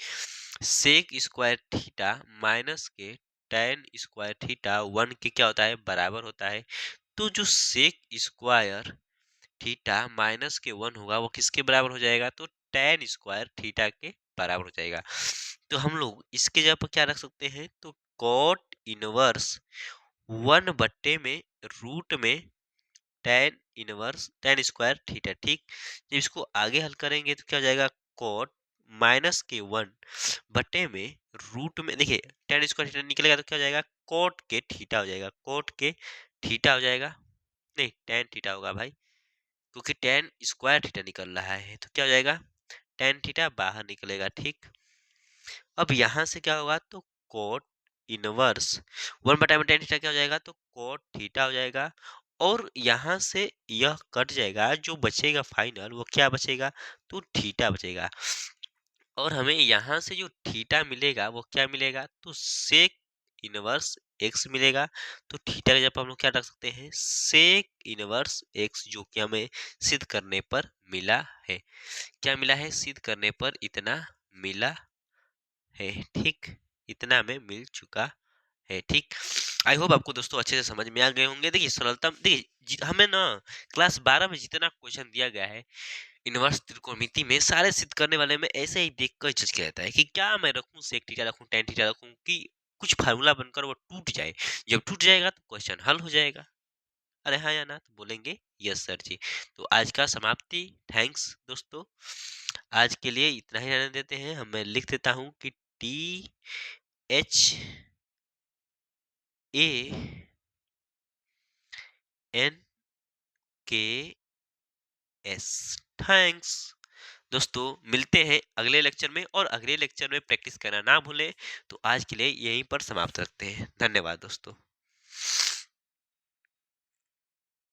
A: सेक स्क्वायर थीटा माइनस के tan स्क्वायर थीटा 1 के क्या होता है, बराबर होता है। तो जो सेक स्क्वायर थीटा -k1 होगा वो किसके बराबर हो जाएगा, तो tan स्क्वायर थीटा के बराबर हो जाएगा। तो हम लोग इसके जगह पर क्या रख सकते हैं, तो कॉट इनवर्स 1 में रूट में tan स्क्वायर थीटा। ठीक, जब इसको आगे हल करेंगे तो क्या हो जाएगा, कॉट -k1 में रूट में, देखिए tan स्क्वायर थीटा निकलेगा तो क्या हो जाएगा, कॉट के थीटा हो जाएगा, कॉट के थीटा हो जाएगा, नहीं tan थीटा होगा भाई, क्योंकि tan स्क्वायर थीटा निकल रहा है तो क्या हो जाएगा, tan थीटा बाहर निकलेगा। ठीक, अब यहाँ से क्या होगा, तो कोट इनवर्स 1 में tan थीटा क्या हो जाएगा, तो कोट थीटा हो जाएगा। और यहाँ से यह कट जाएगा, जो बचेगा फाइनल वो क्या बचेगा, तो थीटा बचेगा। और हमें यहाँ से जो थीटा मिलेगा वो क्या मिलेगा, तो सेक इनवर्स एक्स मिलेगा। तो थीटा की जगह हम लोग क्या रख सकते हैं, सेक इनवर्स एक्स, जो कि हमें सिद्ध करने पर मिला है। क्या मिला है, सिद्ध करने पर इतना मिला है। ठीक, इतना हमें मिल चुका है। ठीक, आई होप आपको दोस्तों अच्छे से समझ में आ गए होंगे। देखिए सरलता, देखिए हमें ना क्लास 12 में जितना क्वेश्चन दिया गया है इनवर्स त्रिकोणमिति में सारे सिद्ध करने वाले में ऐसे ही देखकर जज किया जाता है कि क्या मैं रखूं सेक थीटा रखूं टेन थीटा रखूं कि कुछ फार्मूला बनकर वो टूट जाए। जब टूट जाएगा तो क्वेश्चन हल हो जाएगा। अरे हाँ या ना, तो बोलेंगे यस सर जी। तो आज का समाप्ति। थैंक्स दोस्तों। आज के लिए इतना ही रहने देते हैं। मैं लिख देता हूँ कि THANKS। थैंक्स दोस्तों। मिलते हैं अगले लेक्चर में, और अगले लेक्चर में प्रैक्टिस करना ना भूलें। तो आज के लिए यहीं पर समाप्त रखते हैं। धन्यवाद दोस्तों।